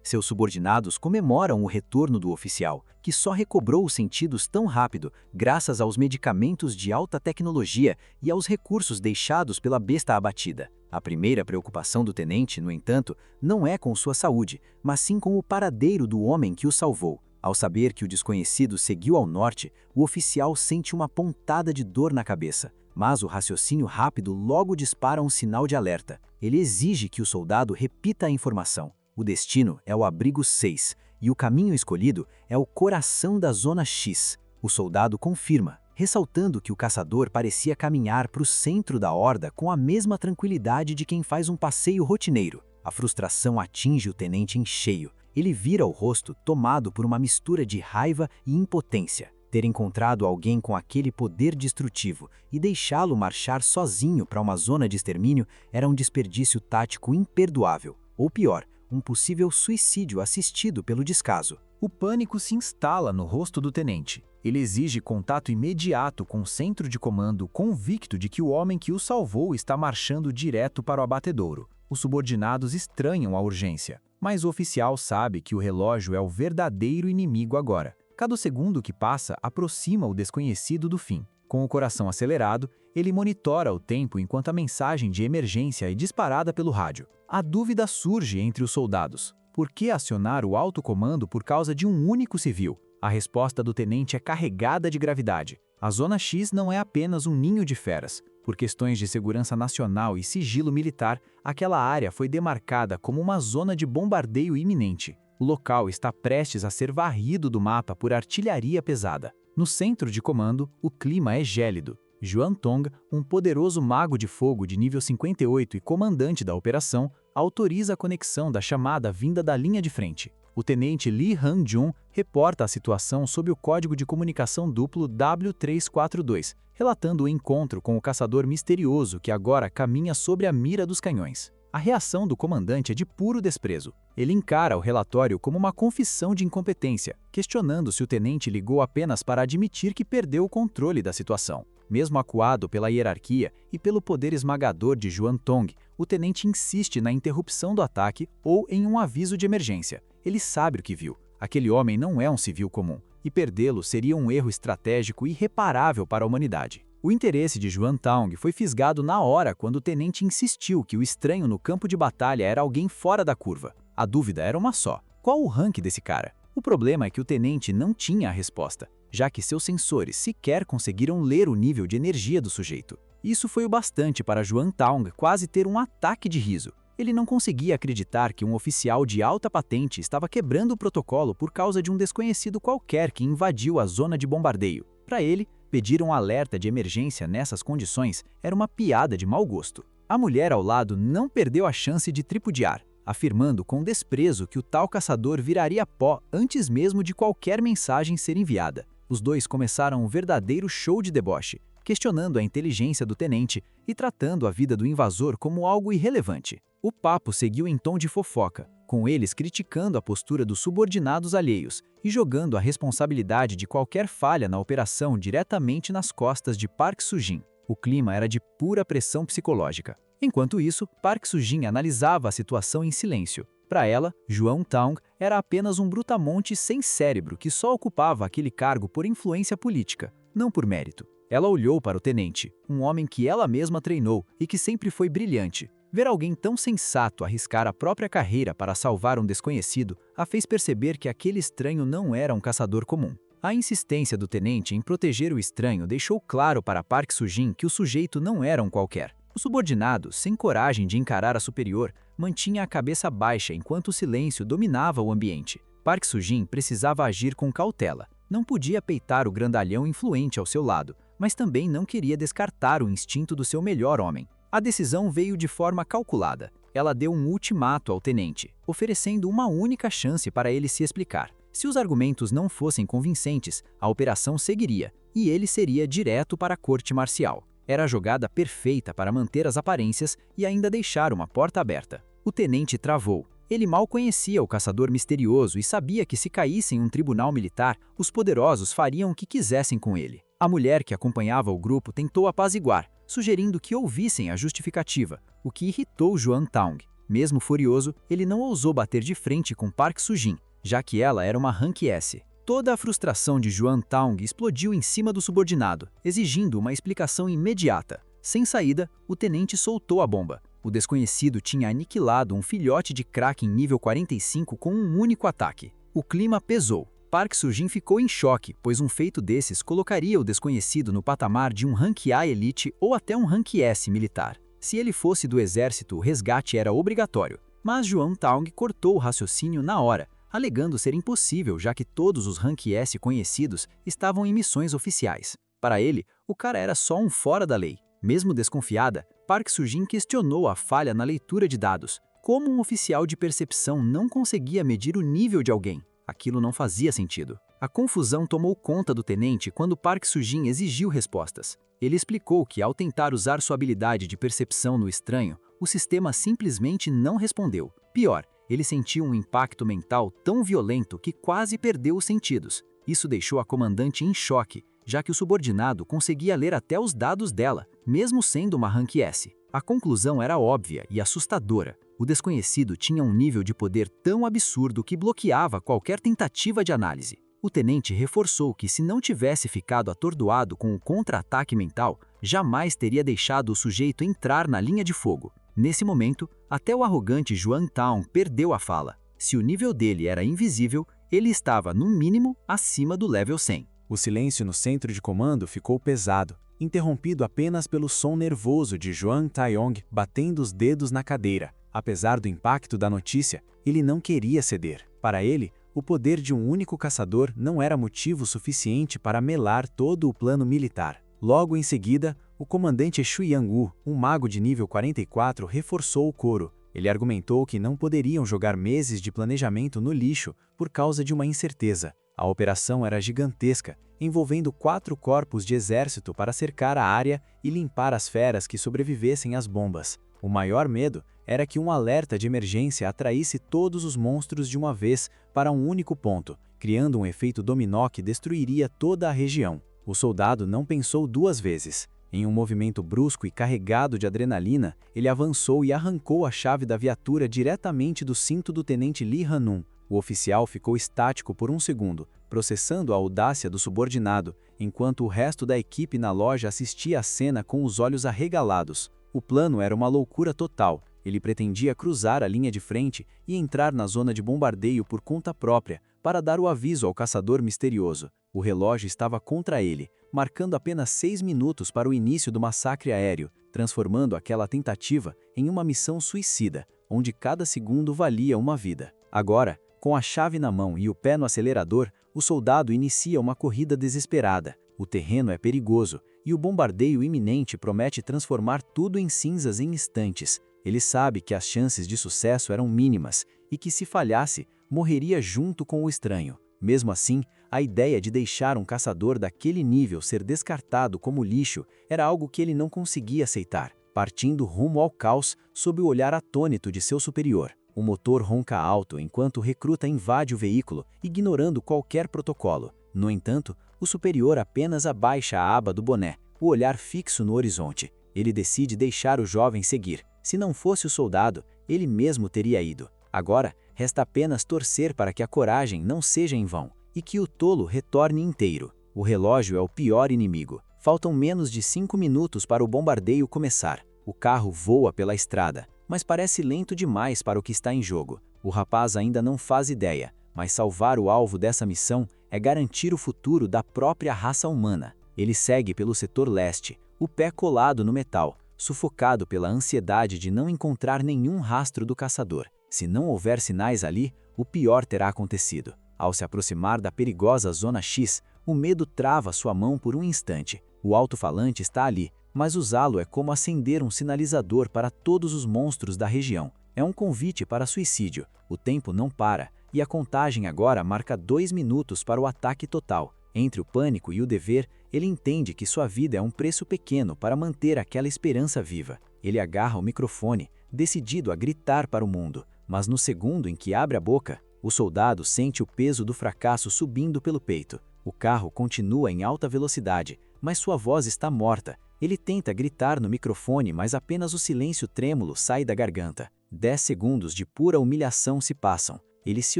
Seus subordinados comemoram o retorno do oficial, que só recobrou os sentidos tão rápido graças aos medicamentos de alta tecnologia e aos recursos deixados pela besta abatida. A primeira preocupação do tenente, no entanto, não é com sua saúde, mas sim com o paradeiro do homem que o salvou. Ao saber que o desconhecido seguiu ao norte, o oficial sente uma pontada de dor na cabeça, mas o raciocínio rápido logo dispara um sinal de alerta. Ele exige que o soldado repita a informação. O destino é o abrigo 6 e o caminho escolhido é o coração da Zona X. O soldado confirma, ressaltando que o caçador parecia caminhar para o centro da horda com a mesma tranquilidade de quem faz um passeio rotineiro. A frustração atinge o tenente em cheio. Ele vira o rosto tomado por uma mistura de raiva e impotência. Ter encontrado alguém com aquele poder destrutivo e deixá-lo marchar sozinho para uma zona de extermínio era um desperdício tático imperdoável. Ou pior, um possível suicídio assistido pelo descaso. O pânico se instala no rosto do tenente. Ele exige contato imediato com o centro de comando, convicto de que o homem que o salvou está marchando direto para o abatedouro. Os subordinados estranham a urgência, mas o oficial sabe que o relógio é o verdadeiro inimigo agora. Cada segundo que passa aproxima o desconhecido do fim. Com o coração acelerado, ele monitora o tempo enquanto a mensagem de emergência é disparada pelo rádio. A dúvida surge entre os soldados. Por que acionar o alto comando por causa de um único civil? A resposta do tenente é carregada de gravidade. A Zona X não é apenas um ninho de feras. Por questões de segurança nacional e sigilo militar, aquela área foi demarcada como uma zona de bombardeio iminente. O local está prestes a ser varrido do mapa por artilharia pesada. No centro de comando, o clima é gélido. Juan Tong, um poderoso mago de fogo de nível 58 e comandante da operação, autoriza a conexão da chamada vinda da linha de frente. O tenente Lee Han-jun reporta a situação sob o código de comunicação duplo W342, relatando o encontro com o caçador misterioso que agora caminha sobre a mira dos canhões. A reação do comandante é de puro desprezo. Ele encara o relatório como uma confissão de incompetência, questionando se o tenente ligou apenas para admitir que perdeu o controle da situação. Mesmo acuado pela hierarquia e pelo poder esmagador de Juan Tong, o tenente insiste na interrupção do ataque ou em um aviso de emergência. Ele sabe o que viu. Aquele homem não é um civil comum, e perdê-lo seria um erro estratégico irreparável para a humanidade. O interesse de Juan Tong foi fisgado na hora quando o tenente insistiu que o estranho no campo de batalha era alguém fora da curva. A dúvida era uma só: qual o rank desse cara? O problema é que o tenente não tinha a resposta, já que seus sensores sequer conseguiram ler o nível de energia do sujeito. Isso foi o bastante para Juan Tong quase ter um ataque de riso. Ele não conseguia acreditar que um oficial de alta patente estava quebrando o protocolo por causa de um desconhecido qualquer que invadiu a zona de bombardeio. Para ele, pedir um alerta de emergência nessas condições era uma piada de mau gosto. A mulher ao lado não perdeu a chance de tripudiar, afirmando com desprezo que o tal caçador viraria pó antes mesmo de qualquer mensagem ser enviada. Os dois começaram um verdadeiro show de deboche, questionando a inteligência do tenente e tratando a vida do invasor como algo irrelevante. O papo seguiu em tom de fofoca, com eles criticando a postura dos subordinados alheios e jogando a responsabilidade de qualquer falha na operação diretamente nas costas de Park Soo-jin. O clima era de pura pressão psicológica. Enquanto isso, Park Soo-jin analisava a situação em silêncio. Para ela, Juan Tong era apenas um brutamonte sem cérebro que só ocupava aquele cargo por influência política, não por mérito. Ela olhou para o tenente, um homem que ela mesma treinou e que sempre foi brilhante. Ver alguém tão sensato arriscar a própria carreira para salvar um desconhecido a fez perceber que aquele estranho não era um caçador comum. A insistência do tenente em proteger o estranho deixou claro para Park Soo-jin que o sujeito não era um qualquer. O subordinado, sem coragem de encarar a superior, mantinha a cabeça baixa enquanto o silêncio dominava o ambiente. Park Soo-jin precisava agir com cautela. Não podia peitar o grandalhão influente ao seu lado, mas também não queria descartar o instinto do seu melhor homem. A decisão veio de forma calculada. Ela deu um ultimato ao tenente, oferecendo uma única chance para ele se explicar. Se os argumentos não fossem convincentes, a operação seguiria, e ele seria direto para a corte marcial. Era a jogada perfeita para manter as aparências e ainda deixar uma porta aberta. O tenente travou. Ele mal conhecia o caçador misterioso e sabia que se caísse em um tribunal militar, os poderosos fariam o que quisessem com ele. A mulher que acompanhava o grupo tentou apaziguar, sugerindo que ouvissem a justificativa, o que irritou Juan Taung. Mesmo furioso, ele não ousou bater de frente com Park Soo-jin, já que ela era uma Rank S. Toda a frustração de Juan Taung explodiu em cima do subordinado, exigindo uma explicação imediata. Sem saída, o tenente soltou a bomba. O desconhecido tinha aniquilado um filhote de Kraken nível 45 com um único ataque. O clima pesou. Park Soo-jin ficou em choque, pois um feito desses colocaria o desconhecido no patamar de um Rank A Elite ou até um Rank S militar. Se ele fosse do exército, o resgate era obrigatório. Mas Juan Taung cortou o raciocínio na hora, alegando ser impossível já que todos os Rank S conhecidos estavam em missões oficiais. Para ele, o cara era só um fora da lei. Mesmo desconfiada, Park Soo-jin questionou a falha na leitura de dados. Como um oficial de percepção não conseguia medir o nível de alguém? Aquilo não fazia sentido. A confusão tomou conta do tenente quando Park Soo-jin exigiu respostas. Ele explicou que, ao tentar usar sua habilidade de percepção no estranho, o sistema simplesmente não respondeu. Pior, ele sentiu um impacto mental tão violento que quase perdeu os sentidos. Isso deixou a comandante em choque, já que o subordinado conseguia ler até os dados dela, mesmo sendo uma Rank S. A conclusão era óbvia e assustadora. O desconhecido tinha um nível de poder tão absurdo que bloqueava qualquer tentativa de análise. O tenente reforçou que, se não tivesse ficado atordoado com o contra-ataque mental, jamais teria deixado o sujeito entrar na linha de fogo. Nesse momento, até o arrogante Juan Taung perdeu a fala. Se o nível dele era invisível, ele estava, no mínimo, acima do level 100. O silêncio no centro de comando ficou pesado, interrompido apenas pelo som nervoso de Juan Taeyong batendo os dedos na cadeira. Apesar do impacto da notícia, ele não queria ceder. Para ele, o poder de um único caçador não era motivo suficiente para melar todo o plano militar. Logo em seguida, o comandante Xu Yang-woo, um mago de nível 44, reforçou o coro. Ele argumentou que não poderiam jogar meses de planejamento no lixo por causa de uma incerteza. A operação era gigantesca, envolvendo 4 corpos de exército para cercar a área e limpar as feras que sobrevivessem às bombas. O maior medo era que um alerta de emergência atraísse todos os monstros de uma vez para um único ponto, criando um efeito dominó que destruiria toda a região. O soldado não pensou 2 vezes. Em um movimento brusco e carregado de adrenalina, ele avançou e arrancou a chave da viatura diretamente do cinto do tenente Lee Han-un. O oficial ficou estático por um segundo, processando a audácia do subordinado, enquanto o resto da equipe na loja assistia à cena com os olhos arregalados. O plano era uma loucura total. Ele pretendia cruzar a linha de frente e entrar na zona de bombardeio por conta própria, para dar o aviso ao caçador misterioso. O relógio estava contra ele, marcando apenas 6 minutos para o início do massacre aéreo, transformando aquela tentativa em uma missão suicida, onde cada segundo valia uma vida. Agora, com a chave na mão e o pé no acelerador, o soldado inicia uma corrida desesperada. O terreno é perigoso e o bombardeio iminente promete transformar tudo em cinzas em instantes. Ele sabe que as chances de sucesso eram mínimas e que, se falhasse, morreria junto com o estranho. Mesmo assim, a ideia de deixar um caçador daquele nível ser descartado como lixo era algo que ele não conseguia aceitar, partindo rumo ao caos sob o olhar atônito de seu superior. O motor ronca alto enquanto o recruta invade o veículo, ignorando qualquer protocolo. No entanto, o superior apenas abaixa a aba do boné, o olhar fixo no horizonte. Ele decide deixar o jovem seguir. Se não fosse o soldado, ele mesmo teria ido. Agora, resta apenas torcer para que a coragem não seja em vão e que o tolo retorne inteiro. O relógio é o pior inimigo. Faltam menos de 5 minutos para o bombardeio começar. O carro voa pela estrada, mas parece lento demais para o que está em jogo. O rapaz ainda não faz ideia, mas salvar o alvo dessa missão é garantir o futuro da própria raça humana. Ele segue pelo setor leste, o pé colado no metal, sufocado pela ansiedade de não encontrar nenhum rastro do caçador. Se não houver sinais ali, o pior terá acontecido. Ao se aproximar da perigosa Zona X, o medo trava sua mão por um instante. O alto-falante está ali, mas usá-lo é como acender um sinalizador para todos os monstros da região. É um convite para suicídio. O tempo não para, e a contagem agora marca 2 minutos para o ataque total. Entre o pânico e o dever, ele entende que sua vida é um preço pequeno para manter aquela esperança viva. Ele agarra o microfone, decidido a gritar para o mundo, mas no segundo em que abre a boca, o soldado sente o peso do fracasso subindo pelo peito. O carro continua em alta velocidade, mas sua voz está morta. Ele tenta gritar no microfone, mas apenas o silêncio trêmulo sai da garganta. 10 segundos de pura humilhação se passam. Ele se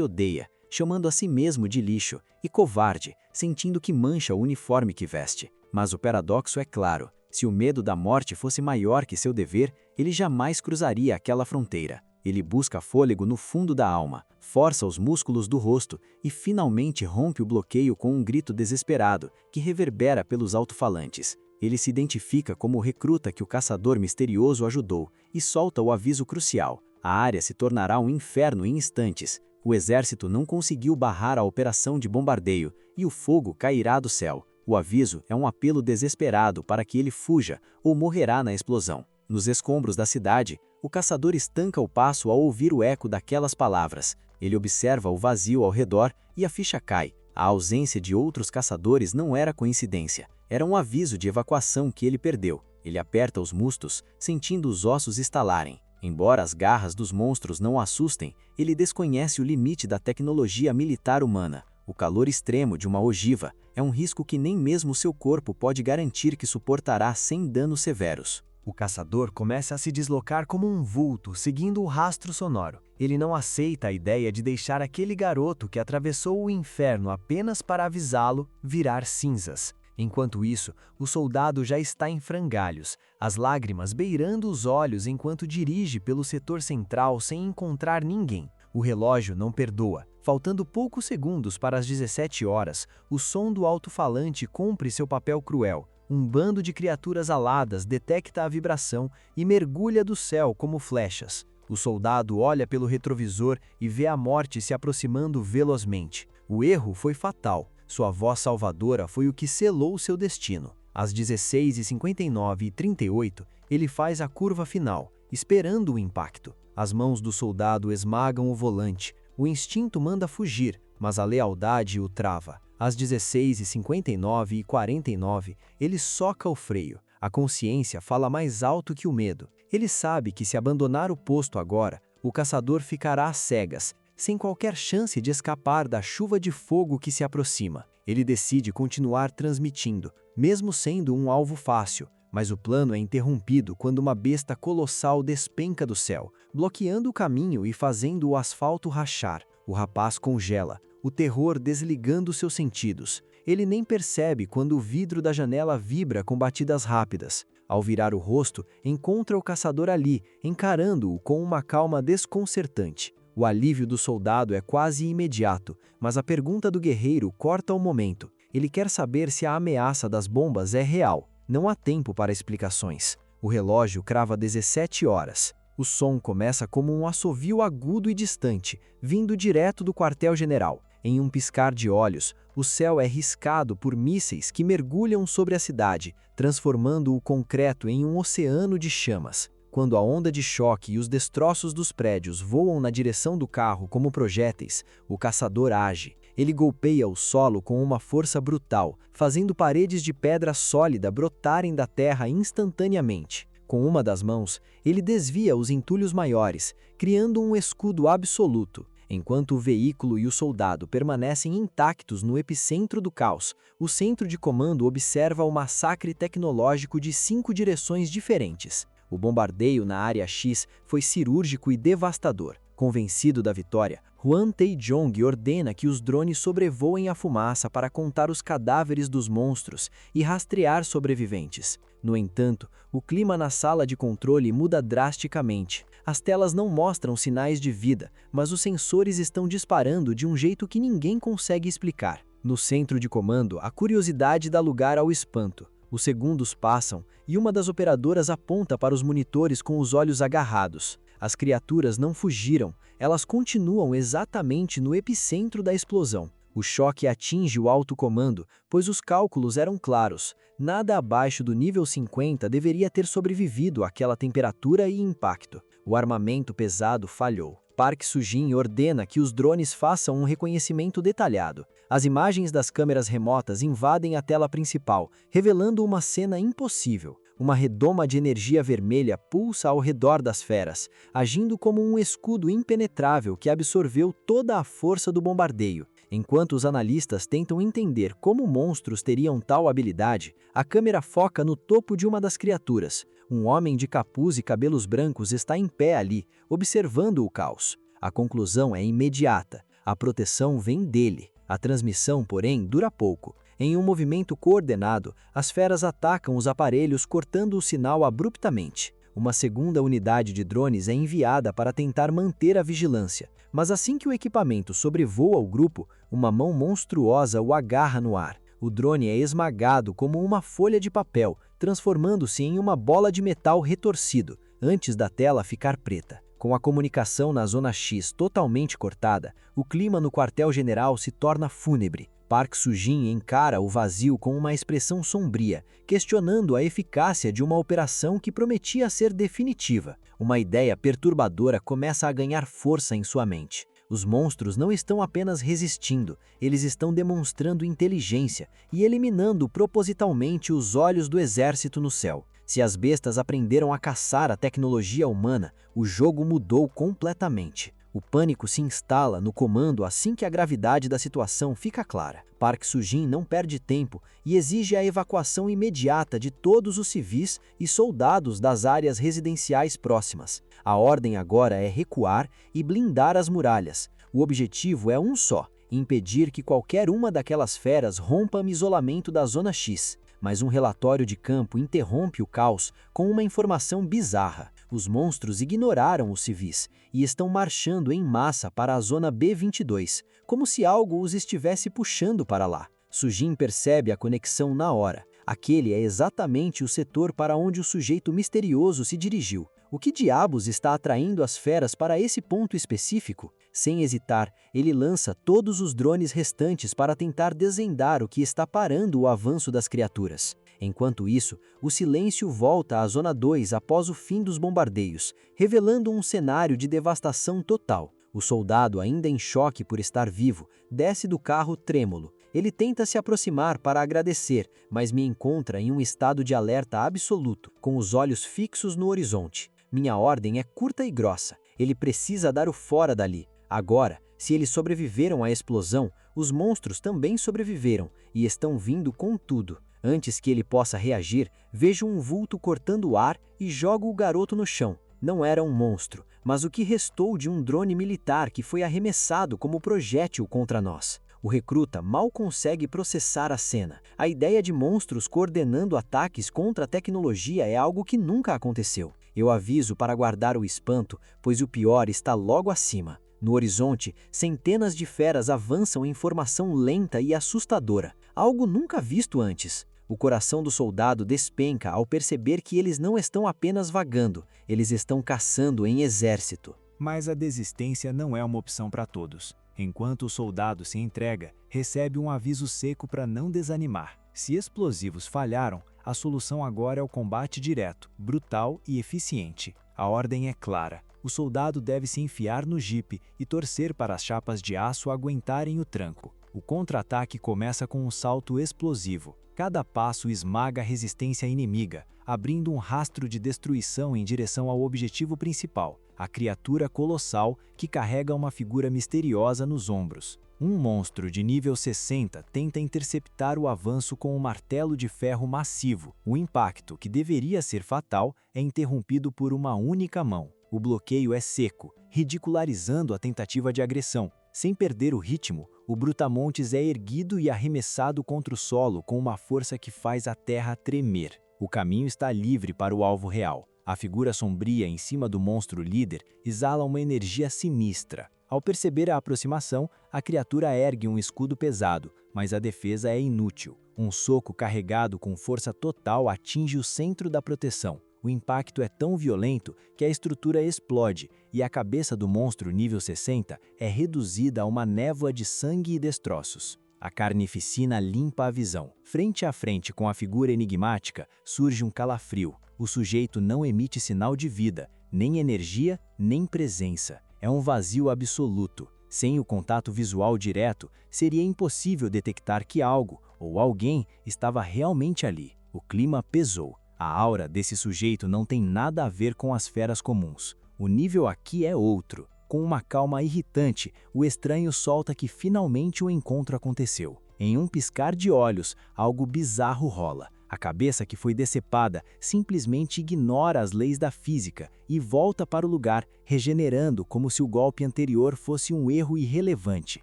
odeia, chamando a si mesmo de lixo, e covarde, sentindo que mancha o uniforme que veste. Mas o paradoxo é claro: se o medo da morte fosse maior que seu dever, ele jamais cruzaria aquela fronteira. Ele busca fôlego no fundo da alma, força os músculos do rosto e finalmente rompe o bloqueio com um grito desesperado que reverbera pelos alto-falantes. Ele se identifica como o recruta que o caçador misterioso ajudou e solta o aviso crucial: a área se tornará um inferno em instantes. O exército não conseguiu barrar a operação de bombardeio e o fogo cairá do céu. O aviso é um apelo desesperado para que ele fuja ou morrerá na explosão. Nos escombros da cidade, o caçador estanca o passo ao ouvir o eco daquelas palavras. Ele observa o vazio ao redor e a ficha cai. A ausência de outros caçadores não era coincidência. Era um aviso de evacuação que ele perdeu. Ele aperta os mustos, sentindo os ossos estalarem. Embora as garras dos monstros não o assustem, ele desconhece o limite da tecnologia militar humana. O calor extremo de uma ogiva é um risco que nem mesmo seu corpo pode garantir que suportará sem danos severos. O caçador começa a se deslocar como um vulto, seguindo o rastro sonoro. Ele não aceita a ideia de deixar aquele garoto que atravessou o inferno apenas para avisá-lo virar cinzas. Enquanto isso, o soldado já está em frangalhos, as lágrimas beirando os olhos enquanto dirige pelo setor central sem encontrar ninguém. O relógio não perdoa. Faltando poucos segundos para as 17 horas, o som do alto-falante cumpre seu papel cruel. Um bando de criaturas aladas detecta a vibração e mergulha do céu como flechas. O soldado olha pelo retrovisor e vê a morte se aproximando velozmente. O erro foi fatal. Sua voz salvadora foi o que selou seu destino. Às 16h59 e 38, ele faz a curva final, esperando o impacto. As mãos do soldado esmagam o volante. O instinto manda fugir, mas a lealdade o trava. Às 16h59 e 49, ele soca o freio. A consciência fala mais alto que o medo. Ele sabe que se abandonar o posto agora, o caçador ficará às cegas, sem qualquer chance de escapar da chuva de fogo que se aproxima. Ele decide continuar transmitindo, mesmo sendo um alvo fácil, mas o plano é interrompido quando uma besta colossal despenca do céu, bloqueando o caminho e fazendo o asfalto rachar. O rapaz congela, o terror desligando seus sentidos. Ele nem percebe quando o vidro da janela vibra com batidas rápidas. Ao virar o rosto, encontra o caçador ali, encarando-o com uma calma desconcertante. O alívio do soldado é quase imediato, mas a pergunta do guerreiro corta o momento. Ele quer saber se a ameaça das bombas é real. Não há tempo para explicações. O relógio crava 17 horas. O som começa como um assovio agudo e distante, vindo direto do quartel-general. Em um piscar de olhos, o céu é riscado por mísseis que mergulham sobre a cidade, transformando o concreto em um oceano de chamas. Quando a onda de choque e os destroços dos prédios voam na direção do carro como projéteis, o caçador age. Ele golpeia o solo com uma força brutal, fazendo paredes de pedra sólida brotarem da terra instantaneamente. Com uma das mãos, ele desvia os entulhos maiores, criando um escudo absoluto. Enquanto o veículo e o soldado permanecem intactos no epicentro do caos, o centro de comando observa o massacre tecnológico de 5 direções diferentes. O bombardeio na área X foi cirúrgico e devastador. Convencido da vitória, Huang Taejong ordena que os drones sobrevoem a fumaça para contar os cadáveres dos monstros e rastrear sobreviventes. No entanto, o clima na sala de controle muda drasticamente. As telas não mostram sinais de vida, mas os sensores estão disparando de um jeito que ninguém consegue explicar. No centro de comando, a curiosidade dá lugar ao espanto. Os segundos passam e uma das operadoras aponta para os monitores com os olhos agarrados. As criaturas não fugiram, elas continuam exatamente no epicentro da explosão. O choque atinge o alto comando, pois os cálculos eram claros. Nada abaixo do nível 50 deveria ter sobrevivido àquela temperatura e impacto. O armamento pesado falhou. Park Soo-jin ordena que os drones façam um reconhecimento detalhado. As imagens das câmeras remotas invadem a tela principal, revelando uma cena impossível. Uma redoma de energia vermelha pulsa ao redor das feras, agindo como um escudo impenetrável que absorveu toda a força do bombardeio. Enquanto os analistas tentam entender como monstros teriam tal habilidade, a câmera foca no topo de uma das criaturas. Um homem de capuz e cabelos brancos está em pé ali, observando o caos. A conclusão é imediata. A proteção vem dele. A transmissão, porém, dura pouco. Em um movimento coordenado, as feras atacam os aparelhos cortando o sinal abruptamente. Uma segunda unidade de drones é enviada para tentar manter a vigilância, mas assim que o equipamento sobrevoa o grupo, uma mão monstruosa o agarra no ar. O drone é esmagado como uma folha de papel, transformando-se em uma bola de metal retorcido, antes da tela ficar preta. Com a comunicação na Zona X totalmente cortada, o clima no quartel-general se torna fúnebre. Park Soo-jin encara o vazio com uma expressão sombria, questionando a eficácia de uma operação que prometia ser definitiva. Uma ideia perturbadora começa a ganhar força em sua mente. Os monstros não estão apenas resistindo, eles estão demonstrando inteligência e eliminando propositalmente os olhos do exército no céu. Se as bestas aprenderam a caçar a tecnologia humana, o jogo mudou completamente. O pânico se instala no comando assim que a gravidade da situação fica clara. Park Soo-jin não perde tempo e exige a evacuação imediata de todos os civis e soldados das áreas residenciais próximas. A ordem agora é recuar e blindar as muralhas. O objetivo é um só: impedir que qualquer uma daquelas feras rompa o isolamento da Zona X. Mas um relatório de campo interrompe o caos com uma informação bizarra. Os monstros ignoraram os civis e estão marchando em massa para a Zona B22, como se algo os estivesse puxando para lá. Soo-jin percebe a conexão na hora. Aquele é exatamente o setor para onde o sujeito misterioso se dirigiu. O que diabos está atraindo as feras para esse ponto específico? Sem hesitar, ele lança todos os drones restantes para tentar desvendar o que está parando o avanço das criaturas. Enquanto isso, o silêncio volta à Zona 2 após o fim dos bombardeios, revelando um cenário de devastação total. O soldado, ainda em choque por estar vivo, desce do carro trêmulo. Ele tenta se aproximar para agradecer, mas me encontra em um estado de alerta absoluto, com os olhos fixos no horizonte. Minha ordem é curta e grossa. Ele precisa dar o fora dali. Agora, se eles sobreviveram à explosão, os monstros também sobreviveram e estão vindo com tudo. Antes que ele possa reagir, vejo um vulto cortando o ar e jogo o garoto no chão. Não era um monstro, mas o que restou de um drone militar que foi arremessado como projétil contra nós. O recruta mal consegue processar a cena. A ideia de monstros coordenando ataques contra a tecnologia é algo que nunca aconteceu. Eu aviso para guardar o espanto, pois o pior está logo acima. No horizonte, centenas de feras avançam em formação lenta e assustadora, algo nunca visto antes. O coração do soldado despenca ao perceber que eles não estão apenas vagando, eles estão caçando em exército. Mas a desistência não é uma opção para todos. Enquanto o soldado se entrega, recebe um aviso seco para não desanimar. Se explosivos falharam, a solução agora é o combate direto, brutal e eficiente. A ordem é clara. O soldado deve se enfiar no jipe e torcer para as chapas de aço aguentarem o tranco. O contra-ataque começa com um salto explosivo. Cada passo esmaga a resistência inimiga, abrindo um rastro de destruição em direção ao objetivo principal, a criatura colossal que carrega uma figura misteriosa nos ombros. Um monstro de nível 60 tenta interceptar o avanço com um martelo de ferro massivo. O impacto, que deveria ser fatal, é interrompido por uma única mão. O bloqueio é seco, ridicularizando a tentativa de agressão. Sem perder o ritmo, o Brutamontes é erguido e arremessado contra o solo com uma força que faz a terra tremer. O caminho está livre para o alvo real. A figura sombria em cima do monstro líder exala uma energia sinistra. Ao perceber a aproximação, a criatura ergue um escudo pesado, mas a defesa é inútil. Um soco carregado com força total atinge o centro da proteção. O impacto é tão violento que a estrutura explode e a cabeça do monstro nível 60 é reduzida a uma névoa de sangue e destroços. A carnificina limpa a visão. Frente a frente com a figura enigmática, surge um calafrio. O sujeito não emite sinal de vida, nem energia, nem presença. É um vazio absoluto. Sem o contato visual direto, seria impossível detectar que algo ou alguém estava realmente ali. O clima pesou. A aura desse sujeito não tem nada a ver com as feras comuns. O nível aqui é outro. Com uma calma irritante, o estranho solta que finalmente o encontro aconteceu. Em um piscar de olhos, algo bizarro rola. A cabeça que foi decepada simplesmente ignora as leis da física e volta para o lugar, regenerando como se o golpe anterior fosse um erro irrelevante.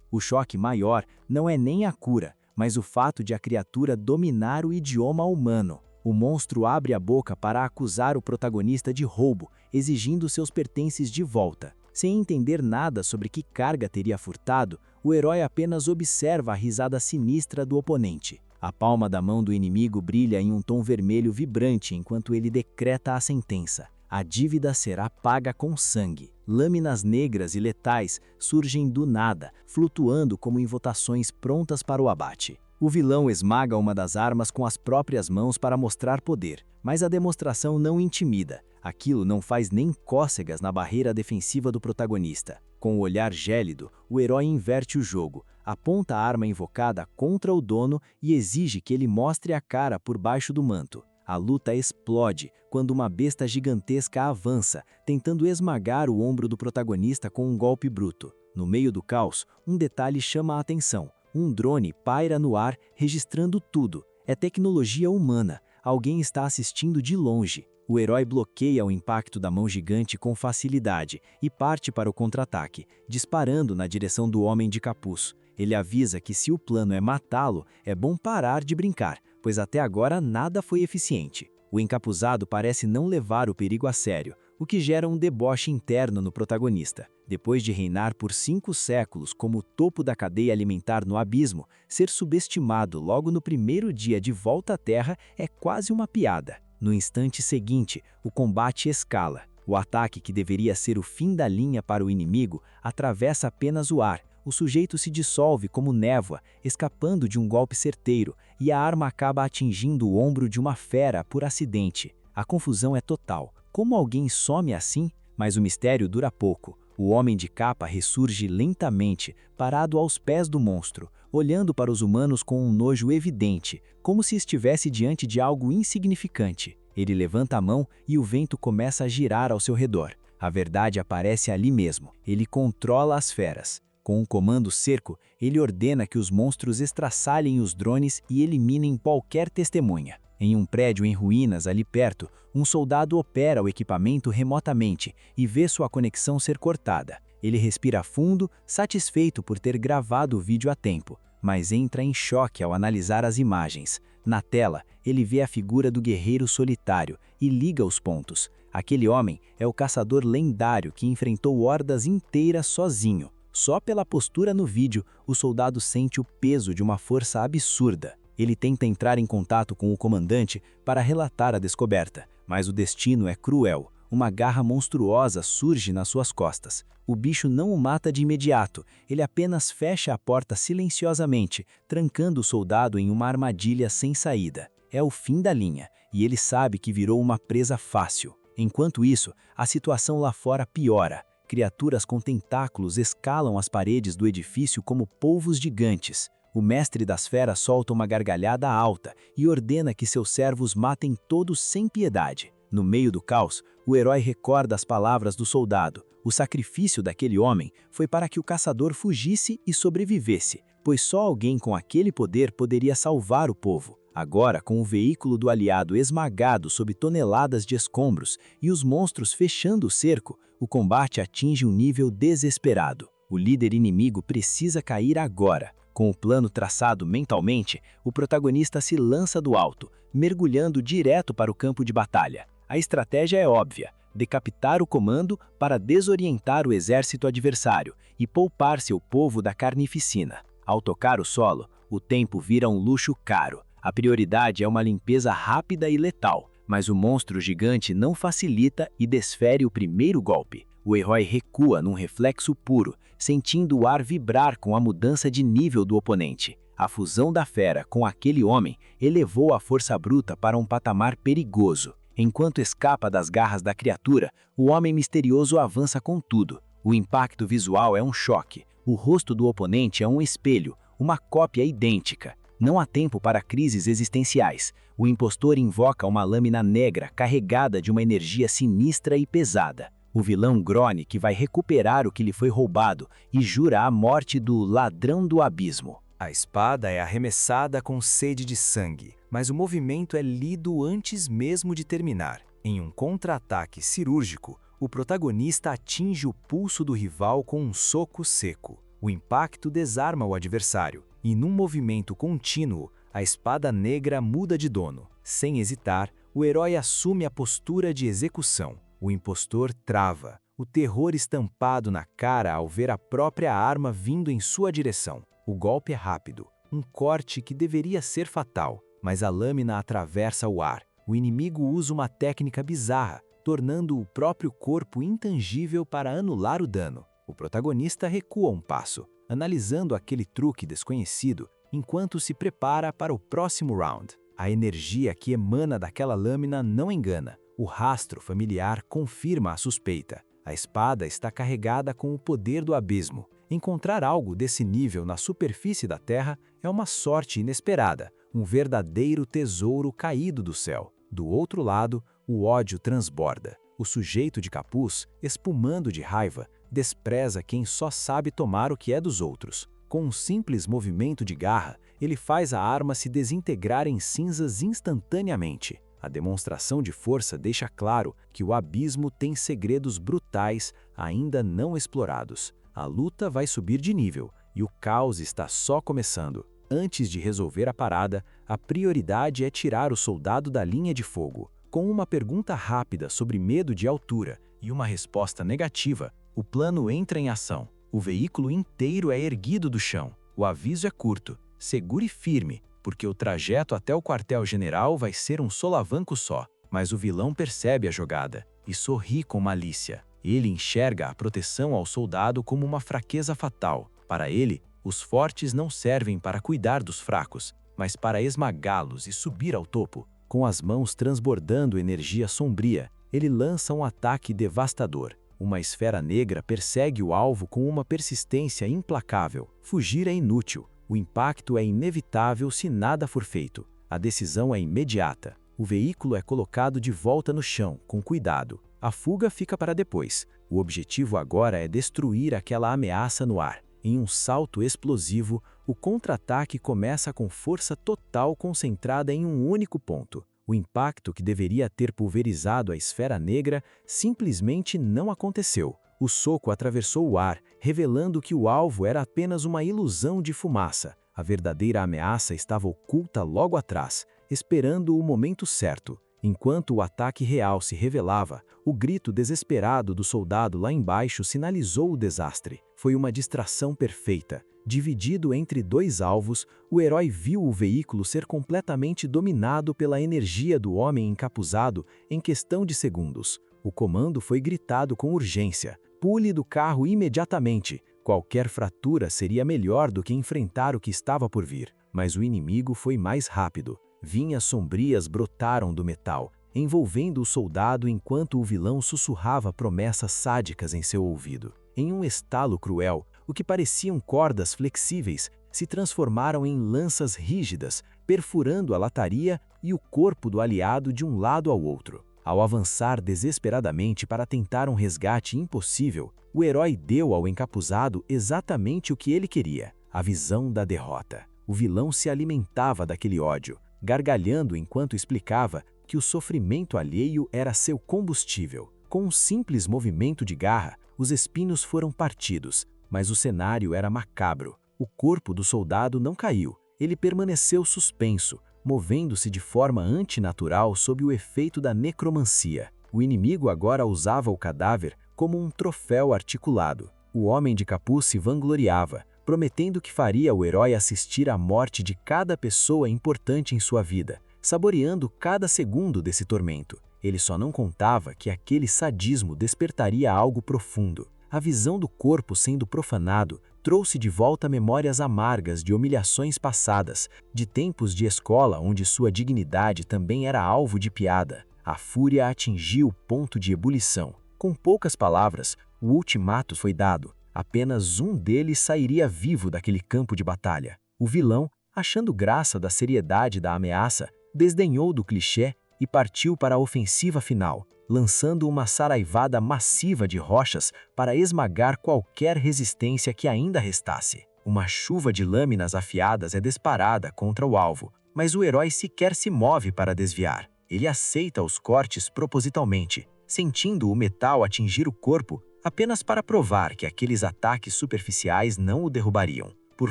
O choque maior não é nem a cura, mas o fato de a criatura dominar o idioma humano. O monstro abre a boca para acusar o protagonista de roubo, exigindo seus pertences de volta. Sem entender nada sobre que carga teria furtado, o herói apenas observa a risada sinistra do oponente. A palma da mão do inimigo brilha em um tom vermelho vibrante enquanto ele decreta a sentença. A dívida será paga com sangue. Lâminas negras e letais surgem do nada, flutuando como invocações prontas para o abate. O vilão esmaga uma das armas com as próprias mãos para mostrar poder, mas a demonstração não intimida. Aquilo não faz nem cócegas na barreira defensiva do protagonista. Com o olhar gélido, o herói inverte o jogo, aponta a arma invocada contra o dono e exige que ele mostre a cara por baixo do manto. A luta explode quando uma besta gigantesca avança, tentando esmagar o ombro do protagonista com um golpe bruto. No meio do caos, um detalhe chama a atenção. Um drone paira no ar, registrando tudo. É tecnologia humana. Alguém está assistindo de longe. O herói bloqueia o impacto da mão gigante com facilidade e parte para o contra-ataque, disparando na direção do homem de capuz. Ele avisa que se o plano é matá-lo, é bom parar de brincar, pois até agora nada foi eficiente. O encapuzado parece não levar o perigo a sério, o que gera um deboche interno no protagonista. Depois de reinar por 5 séculos como o topo da cadeia alimentar no abismo, ser subestimado logo no primeiro dia de volta à Terra é quase uma piada. No instante seguinte, o combate escala. O ataque que deveria ser o fim da linha para o inimigo atravessa apenas o ar. O sujeito se dissolve como névoa, escapando de um golpe certeiro, e a arma acaba atingindo o ombro de uma fera por acidente. A confusão é total. Como alguém some assim? Mas o mistério dura pouco. O homem de capa ressurge lentamente, parado aos pés do monstro, olhando para os humanos com um nojo evidente, como se estivesse diante de algo insignificante. Ele levanta a mão e o vento começa a girar ao seu redor. A verdade aparece ali mesmo. Ele controla as feras. Com um comando cerco, ele ordena que os monstros estraçalhem os drones e eliminem qualquer testemunha. Em um prédio em ruínas ali perto, um soldado opera o equipamento remotamente e vê sua conexão ser cortada. Ele respira fundo, satisfeito por ter gravado o vídeo a tempo, mas entra em choque ao analisar as imagens. Na tela, ele vê a figura do guerreiro solitário e liga os pontos. Aquele homem é o caçador lendário que enfrentou hordas inteiras sozinho. Só pela postura no vídeo, o soldado sente o peso de uma força absurda. Ele tenta entrar em contato com o comandante para relatar a descoberta, mas o destino é cruel. Uma garra monstruosa surge nas suas costas. O bicho não o mata de imediato, ele apenas fecha a porta silenciosamente, trancando o soldado em uma armadilha sem saída. É o fim da linha, e ele sabe que virou uma presa fácil. Enquanto isso, a situação lá fora piora. Criaturas com tentáculos escalam as paredes do edifício como polvos gigantes. O mestre das feras solta uma gargalhada alta e ordena que seus servos matem todos sem piedade. No meio do caos, o herói recorda as palavras do soldado. O sacrifício daquele homem foi para que o caçador fugisse e sobrevivesse, pois só alguém com aquele poder poderia salvar o povo. Agora, com o veículo do aliado esmagado sob toneladas de escombros e os monstros fechando o cerco, o combate atinge um nível desesperado. O líder inimigo precisa cair agora. Com o plano traçado mentalmente, o protagonista se lança do alto, mergulhando direto para o campo de batalha. A estratégia é óbvia: decapitar o comando para desorientar o exército adversário e poupar seu povo da carnificina. Ao tocar o solo, o tempo vira um luxo caro. A prioridade é uma limpeza rápida e letal, mas o monstro gigante não facilita e desfere o primeiro golpe. O herói recua num reflexo puro, sentindo o ar vibrar com a mudança de nível do oponente. A fusão da fera com aquele homem elevou a força bruta para um patamar perigoso. Enquanto escapa das garras da criatura, o homem misterioso avança com tudo. O impacto visual é um choque. O rosto do oponente é um espelho, uma cópia idêntica. Não há tempo para crises existenciais. O impostor invoca uma lâmina negra carregada de uma energia sinistra e pesada. O vilão Grone que vai recuperar o que lhe foi roubado e jura a morte do ladrão do abismo. A espada é arremessada com sede de sangue, mas o movimento é lido antes mesmo de terminar. Em um contra-ataque cirúrgico, o protagonista atinge o pulso do rival com um soco seco. O impacto desarma o adversário, e num movimento contínuo, a espada negra muda de dono. Sem hesitar, o herói assume a postura de execução. O impostor trava, o terror estampado na cara ao ver a própria arma vindo em sua direção. O golpe é rápido, um corte que deveria ser fatal, mas a lâmina atravessa o ar. O inimigo usa uma técnica bizarra, tornando o próprio corpo intangível para anular o dano. O protagonista recua um passo, analisando aquele truque desconhecido, enquanto se prepara para o próximo round. A energia que emana daquela lâmina não engana. O rastro familiar confirma a suspeita. A espada está carregada com o poder do abismo. Encontrar algo desse nível na superfície da Terra é uma sorte inesperada, um verdadeiro tesouro caído do céu. Do outro lado, o ódio transborda. O sujeito de capuz, espumando de raiva, despreza quem só sabe tomar o que é dos outros. Com um simples movimento de garra, ele faz a arma se desintegrar em cinzas instantaneamente. A demonstração de força deixa claro que o abismo tem segredos brutais ainda não explorados. A luta vai subir de nível e o caos está só começando. Antes de resolver a parada, a prioridade é tirar o soldado da linha de fogo. Com uma pergunta rápida sobre medo de altura e uma resposta negativa, o plano entra em ação. O veículo inteiro é erguido do chão. O aviso é curto: segure firme, porque o trajeto até o quartel-general vai ser um solavanco só. Mas o vilão percebe a jogada e sorri com malícia. Ele enxerga a proteção ao soldado como uma fraqueza fatal. Para ele, os fortes não servem para cuidar dos fracos, mas para esmagá-los e subir ao topo. Com as mãos transbordando energia sombria, ele lança um ataque devastador. Uma esfera negra persegue o alvo com uma persistência implacável. Fugir é inútil. O impacto é inevitável se nada for feito. A decisão é imediata. O veículo é colocado de volta no chão, com cuidado. A fuga fica para depois. O objetivo agora é destruir aquela ameaça no ar. Em um salto explosivo, o contra-ataque começa com força total concentrada em um único ponto. O impacto que deveria ter pulverizado a esfera negra simplesmente não aconteceu. O soco atravessou o ar, revelando que o alvo era apenas uma ilusão de fumaça. A verdadeira ameaça estava oculta logo atrás, esperando o momento certo. Enquanto o ataque real se revelava, o grito desesperado do soldado lá embaixo sinalizou o desastre. Foi uma distração perfeita. Dividido entre dois alvos, o herói viu o veículo ser completamente dominado pela energia do homem encapuzado em questão de segundos. O comando foi gritado com urgência: pule do carro imediatamente. Qualquer fratura seria melhor do que enfrentar o que estava por vir. Mas o inimigo foi mais rápido. Vinhas sombrias brotaram do metal, envolvendo o soldado enquanto o vilão sussurrava promessas sádicas em seu ouvido. Em um estalo cruel, o que pareciam cordas flexíveis se transformaram em lanças rígidas, perfurando a lataria e o corpo do aliado de um lado ao outro. Ao avançar desesperadamente para tentar um resgate impossível, o herói deu ao encapuzado exatamente o que ele queria: a visão da derrota. O vilão se alimentava daquele ódio, gargalhando enquanto explicava que o sofrimento alheio era seu combustível. Com um simples movimento de garra, os espinhos foram partidos, mas o cenário era macabro. O corpo do soldado não caiu, ele permaneceu suspenso, movendo-se de forma antinatural sob o efeito da necromancia. O inimigo agora usava o cadáver como um troféu articulado. O homem de capuz se vangloriava, prometendo que faria o herói assistir à morte de cada pessoa importante em sua vida, saboreando cada segundo desse tormento. Ele só não contava que aquele sadismo despertaria algo profundo. A visão do corpo sendo profanado trouxe de volta memórias amargas de humilhações passadas, de tempos de escola onde sua dignidade também era alvo de piada. A fúria atingiu o ponto de ebulição. Com poucas palavras, o ultimato foi dado. Apenas um deles sairia vivo daquele campo de batalha. O vilão, achando graça da seriedade da ameaça, desdenhou do clichê e partiu para a ofensiva final, lançando uma saraivada massiva de rochas para esmagar qualquer resistência que ainda restasse. Uma chuva de lâminas afiadas é disparada contra o alvo, mas o herói sequer se move para desviar. Ele aceita os cortes propositalmente, sentindo o metal atingir o corpo apenas para provar que aqueles ataques superficiais não o derrubariam. Por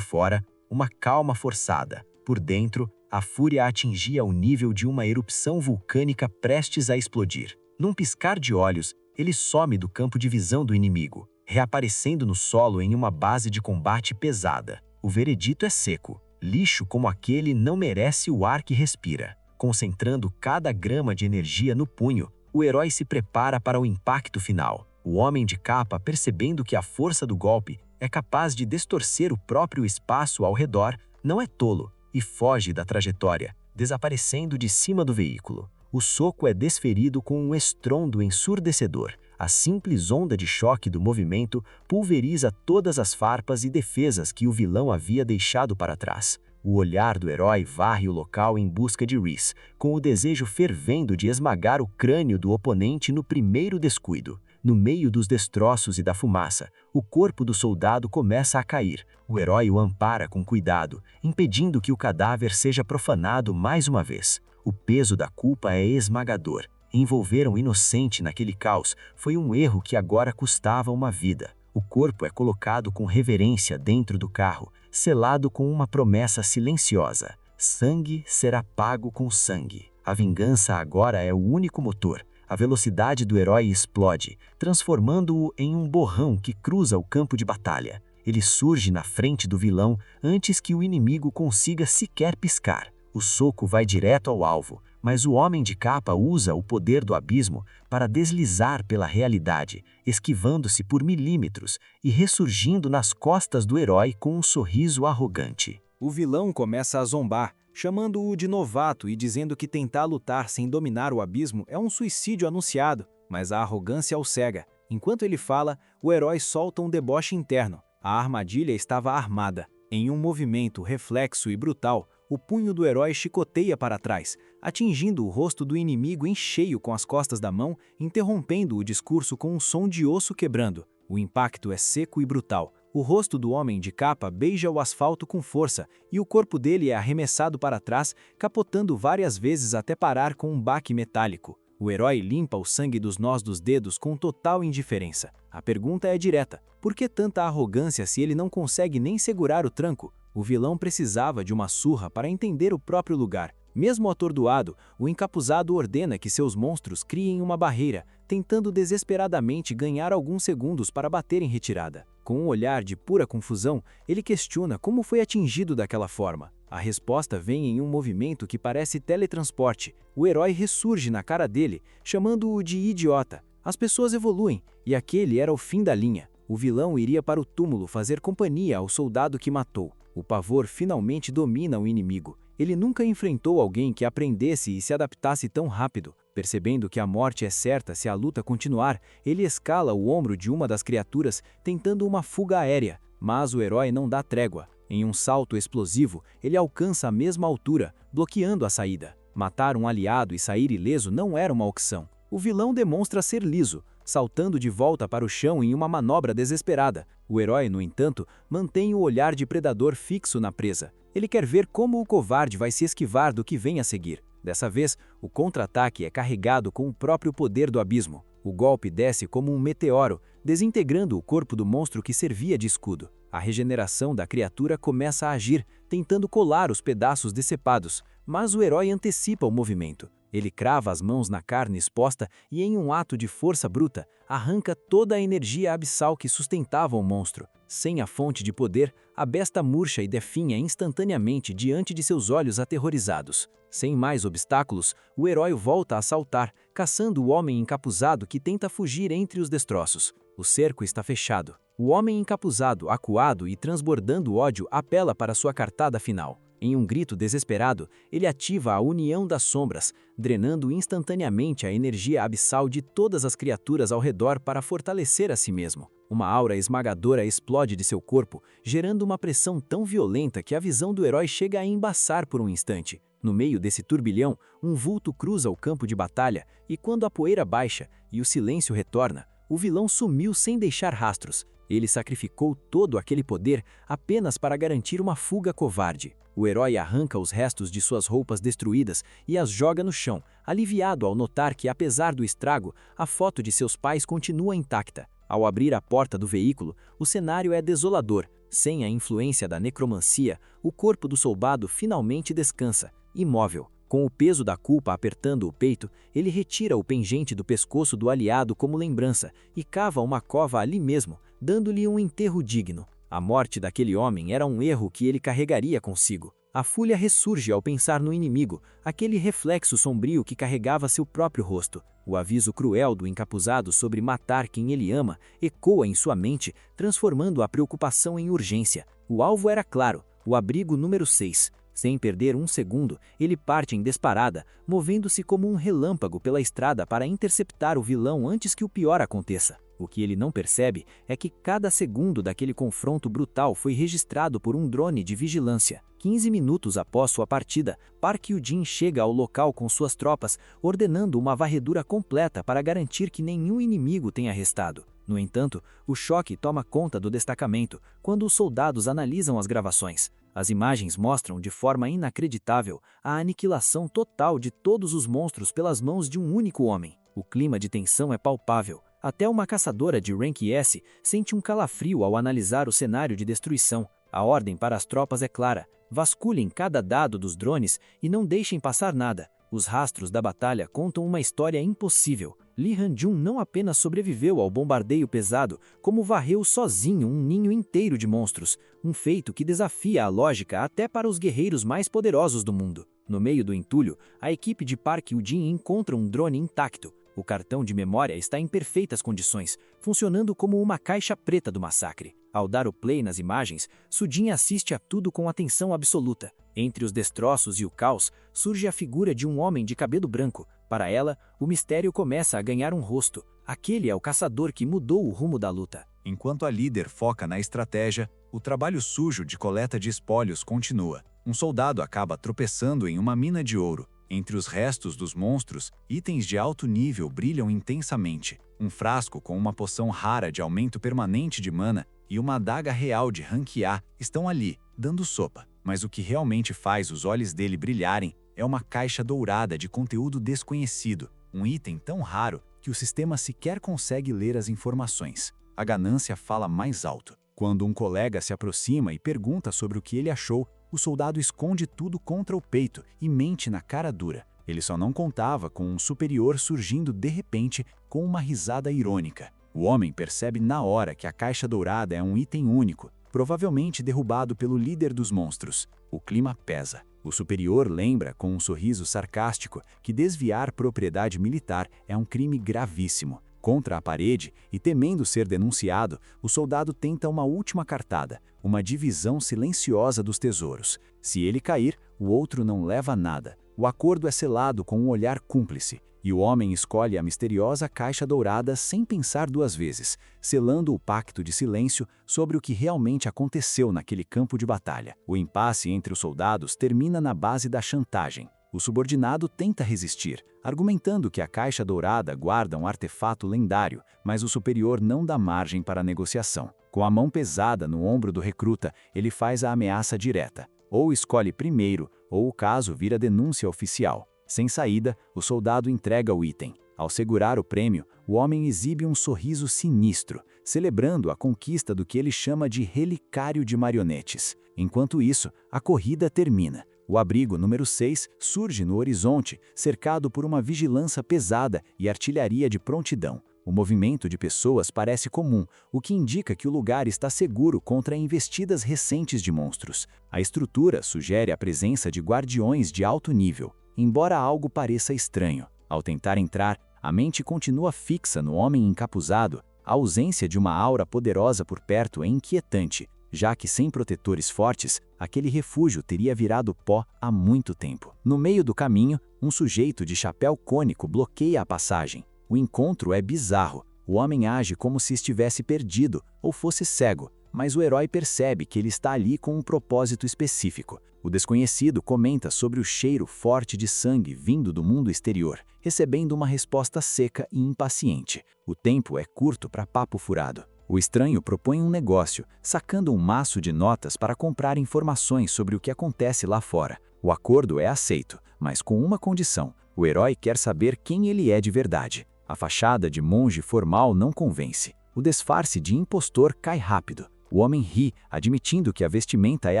fora, uma calma forçada. Por dentro, a fúria atingia o nível de uma erupção vulcânica prestes a explodir. Num piscar de olhos, ele some do campo de visão do inimigo, reaparecendo no solo em uma base de combate pesada. O veredito é seco. Lixo como aquele não merece o ar que respira. Concentrando cada grama de energia no punho, o herói se prepara para o impacto final. O homem de capa, percebendo que a força do golpe é capaz de distorcer o próprio espaço ao redor, não é tolo e foge da trajetória, desaparecendo de cima do veículo. O soco é desferido com um estrondo ensurdecedor. A simples onda de choque do movimento pulveriza todas as farpas e defesas que o vilão havia deixado para trás. O olhar do herói varre o local em busca de Rhys, com o desejo fervendo de esmagar o crânio do oponente no primeiro descuido. No meio dos destroços e da fumaça, o corpo do soldado começa a cair. O herói o ampara com cuidado, impedindo que o cadáver seja profanado mais uma vez. O peso da culpa é esmagador. Envolver um inocente naquele caos foi um erro que agora custava uma vida. O corpo é colocado com reverência dentro do carro, selado com uma promessa silenciosa: sangue será pago com sangue. A vingança agora é o único motor. A velocidade do herói explode, transformando-o em um borrão que cruza o campo de batalha. Ele surge na frente do vilão antes que o inimigo consiga sequer piscar. O soco vai direto ao alvo, mas o homem de capa usa o poder do abismo para deslizar pela realidade, esquivando-se por milímetros e ressurgindo nas costas do herói com um sorriso arrogante. O vilão começa a zombar, chamando-o de novato e dizendo que tentar lutar sem dominar o abismo é um suicídio anunciado, mas a arrogância o cega. Enquanto ele fala, o herói solta um deboche interno. A armadilha estava armada. Em um movimento reflexo e brutal, o punho do herói chicoteia para trás, atingindo o rosto do inimigo em cheio com as costas da mão, interrompendo o discurso com um som de osso quebrando. O impacto é seco e brutal. O rosto do homem de capa beija o asfalto com força e o corpo dele é arremessado para trás, capotando várias vezes até parar com um baque metálico. O herói limpa o sangue dos nós dos dedos com total indiferença. A pergunta é direta: por que tanta arrogância se ele não consegue nem segurar o tranco? O vilão precisava de uma surra para entender o próprio lugar. Mesmo atordoado, o encapuzado ordena que seus monstros criem uma barreira, tentando desesperadamente ganhar alguns segundos para bater em retirada. Com um olhar de pura confusão, ele questiona como foi atingido daquela forma. A resposta vem em um movimento que parece teletransporte. O herói ressurge na cara dele, chamando-o de idiota. As pessoas evoluem, e aquele era o fim da linha. O vilão iria para o túmulo fazer companhia ao soldado que matou. O pavor finalmente domina o inimigo. Ele nunca enfrentou alguém que aprendesse e se adaptasse tão rápido. Percebendo que a morte é certa se a luta continuar, ele escala o ombro de uma das criaturas, tentando uma fuga aérea. Mas o herói não dá trégua. Em um salto explosivo, ele alcança a mesma altura, bloqueando a saída. Matar um aliado e sair ileso não era uma opção. O vilão demonstra ser liso, saltando de volta para o chão em uma manobra desesperada. O herói, no entanto, mantém o olhar de predador fixo na presa. Ele quer ver como o covarde vai se esquivar do que vem a seguir. Dessa vez, o contra-ataque é carregado com o próprio poder do abismo. O golpe desce como um meteoro, desintegrando o corpo do monstro que servia de escudo. A regeneração da criatura começa a agir, tentando colar os pedaços decepados, mas o herói antecipa o movimento. Ele crava as mãos na carne exposta e, em um ato de força bruta, arranca toda a energia abissal que sustentava o monstro. Sem a fonte de poder, a besta murcha e definha instantaneamente diante de seus olhos aterrorizados. Sem mais obstáculos, o herói volta a saltar, caçando o homem encapuzado que tenta fugir entre os destroços. O cerco está fechado. O homem encapuzado, acuado e transbordando ódio, apela para sua cartada final. Em um grito desesperado, ele ativa a união das sombras, drenando instantaneamente a energia abissal de todas as criaturas ao redor para fortalecer a si mesmo. Uma aura esmagadora explode de seu corpo, gerando uma pressão tão violenta que a visão do herói chega a embaçar por um instante. No meio desse turbilhão, um vulto cruza o campo de batalha e quando a poeira baixa e o silêncio retorna, o vilão sumiu sem deixar rastros. Ele sacrificou todo aquele poder apenas para garantir uma fuga covarde. O herói arranca os restos de suas roupas destruídas e as joga no chão, aliviado ao notar que, apesar do estrago, a foto de seus pais continua intacta. Ao abrir a porta do veículo, o cenário é desolador. Sem a influência da necromancia, o corpo do soldado finalmente descansa, imóvel. Com o peso da culpa apertando o peito, ele retira o pingente do pescoço do aliado como lembrança e cava uma cova ali mesmo, dando-lhe um enterro digno. A morte daquele homem era um erro que ele carregaria consigo. A fúria ressurge ao pensar no inimigo, aquele reflexo sombrio que carregava seu próprio rosto. O aviso cruel do encapuzado sobre matar quem ele ama ecoa em sua mente, transformando a preocupação em urgência. O alvo era claro, o abrigo número 6. Sem perder um segundo, ele parte em disparada, movendo-se como um relâmpago pela estrada para interceptar o vilão antes que o pior aconteça. O que ele não percebe é que cada segundo daquele confronto brutal foi registrado por um drone de vigilância. 15 minutos após sua partida, Park Yu-jin chega ao local com suas tropas, ordenando uma varredura completa para garantir que nenhum inimigo tenha restado. No entanto, o choque toma conta do destacamento quando os soldados analisam as gravações. As imagens mostram de forma inacreditável a aniquilação total de todos os monstros pelas mãos de um único homem. O clima de tensão é palpável. Até uma caçadora de Rank S sente um calafrio ao analisar o cenário de destruição. A ordem para as tropas é clara: vasculhem cada dado dos drones e não deixem passar nada. Os rastros da batalha contam uma história impossível. Lee Han-jun não apenas sobreviveu ao bombardeio pesado, como varreu sozinho um ninho inteiro de monstros, um feito que desafia a lógica até para os guerreiros mais poderosos do mundo. No meio do entulho, a equipe de Park Yu-jin encontra um drone intacto. O cartão de memória está em perfeitas condições, funcionando como uma caixa preta do massacre. Ao dar o play nas imagens, Sujin assiste a tudo com atenção absoluta. Entre os destroços e o caos, surge a figura de um homem de cabelo branco. Para ela, o mistério começa a ganhar um rosto. Aquele é o caçador que mudou o rumo da luta. Enquanto a líder foca na estratégia, o trabalho sujo de coleta de espólios continua. Um soldado acaba tropeçando em uma mina de ouro. Entre os restos dos monstros, itens de alto nível brilham intensamente. Um frasco com uma poção rara de aumento permanente de mana e uma adaga real de Rank A estão ali, dando sopa. Mas o que realmente faz os olhos dele brilharem é uma caixa dourada de conteúdo desconhecido, um item tão raro que o sistema sequer consegue ler as informações. A ganância fala mais alto. Quando um colega se aproxima e pergunta sobre o que ele achou, o soldado esconde tudo contra o peito e mente na cara dura. Ele só não contava com um superior surgindo de repente com uma risada irônica. O homem percebe na hora que a caixa dourada é um item único, provavelmente derrubado pelo líder dos monstros. O clima pesa. O superior lembra, com um sorriso sarcástico, que desviar propriedade militar é um crime gravíssimo. Contra a parede, e temendo ser denunciado, o soldado tenta uma última cartada, uma divisão silenciosa dos tesouros. Se ele cair, o outro não leva nada. O acordo é selado com um olhar cúmplice, e o homem escolhe a misteriosa caixa dourada sem pensar duas vezes, selando o pacto de silêncio sobre o que realmente aconteceu naquele campo de batalha. O impasse entre os soldados termina na base da chantagem. O subordinado tenta resistir, argumentando que a caixa dourada guarda um artefato lendário, mas o superior não dá margem para a negociação. Com a mão pesada no ombro do recruta, ele faz a ameaça direta. Ou escolhe primeiro, ou o caso vira denúncia oficial. Sem saída, o soldado entrega o item. Ao segurar o prêmio, o homem exibe um sorriso sinistro, celebrando a conquista do que ele chama de relicário de marionetes. Enquanto isso, a corrida termina. O abrigo número 6 surge no horizonte, cercado por uma vigilância pesada e artilharia de prontidão. O movimento de pessoas parece comum, o que indica que o lugar está seguro contra investidas recentes de monstros. A estrutura sugere a presença de guardiões de alto nível, embora algo pareça estranho. Ao tentar entrar, a mente continua fixa no homem encapuzado. A ausência de uma aura poderosa por perto é inquietante, já que sem protetores fortes, aquele refúgio teria virado pó há muito tempo. No meio do caminho, um sujeito de chapéu cônico bloqueia a passagem. O encontro é bizarro. O homem age como se estivesse perdido ou fosse cego, mas o herói percebe que ele está ali com um propósito específico. O desconhecido comenta sobre o cheiro forte de sangue vindo do mundo exterior, recebendo uma resposta seca e impaciente. O tempo é curto para papo furado. O estranho propõe um negócio, sacando um maço de notas para comprar informações sobre o que acontece lá fora. O acordo é aceito, mas com uma condição: o herói quer saber quem ele é de verdade. A fachada de monge formal não convence. O disfarce de impostor cai rápido. O homem ri, admitindo que a vestimenta é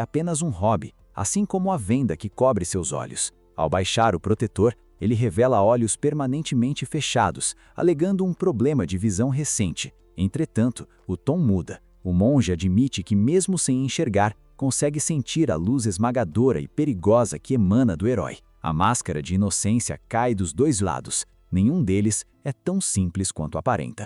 apenas um hobby, assim como a venda que cobre seus olhos. Ao baixar o protetor, ele revela olhos permanentemente fechados, alegando um problema de visão recente. Entretanto, o tom muda. O monge admite que, mesmo sem enxergar, consegue sentir a luz esmagadora e perigosa que emana do herói. A máscara de inocência cai dos dois lados. Nenhum deles é tão simples quanto aparenta.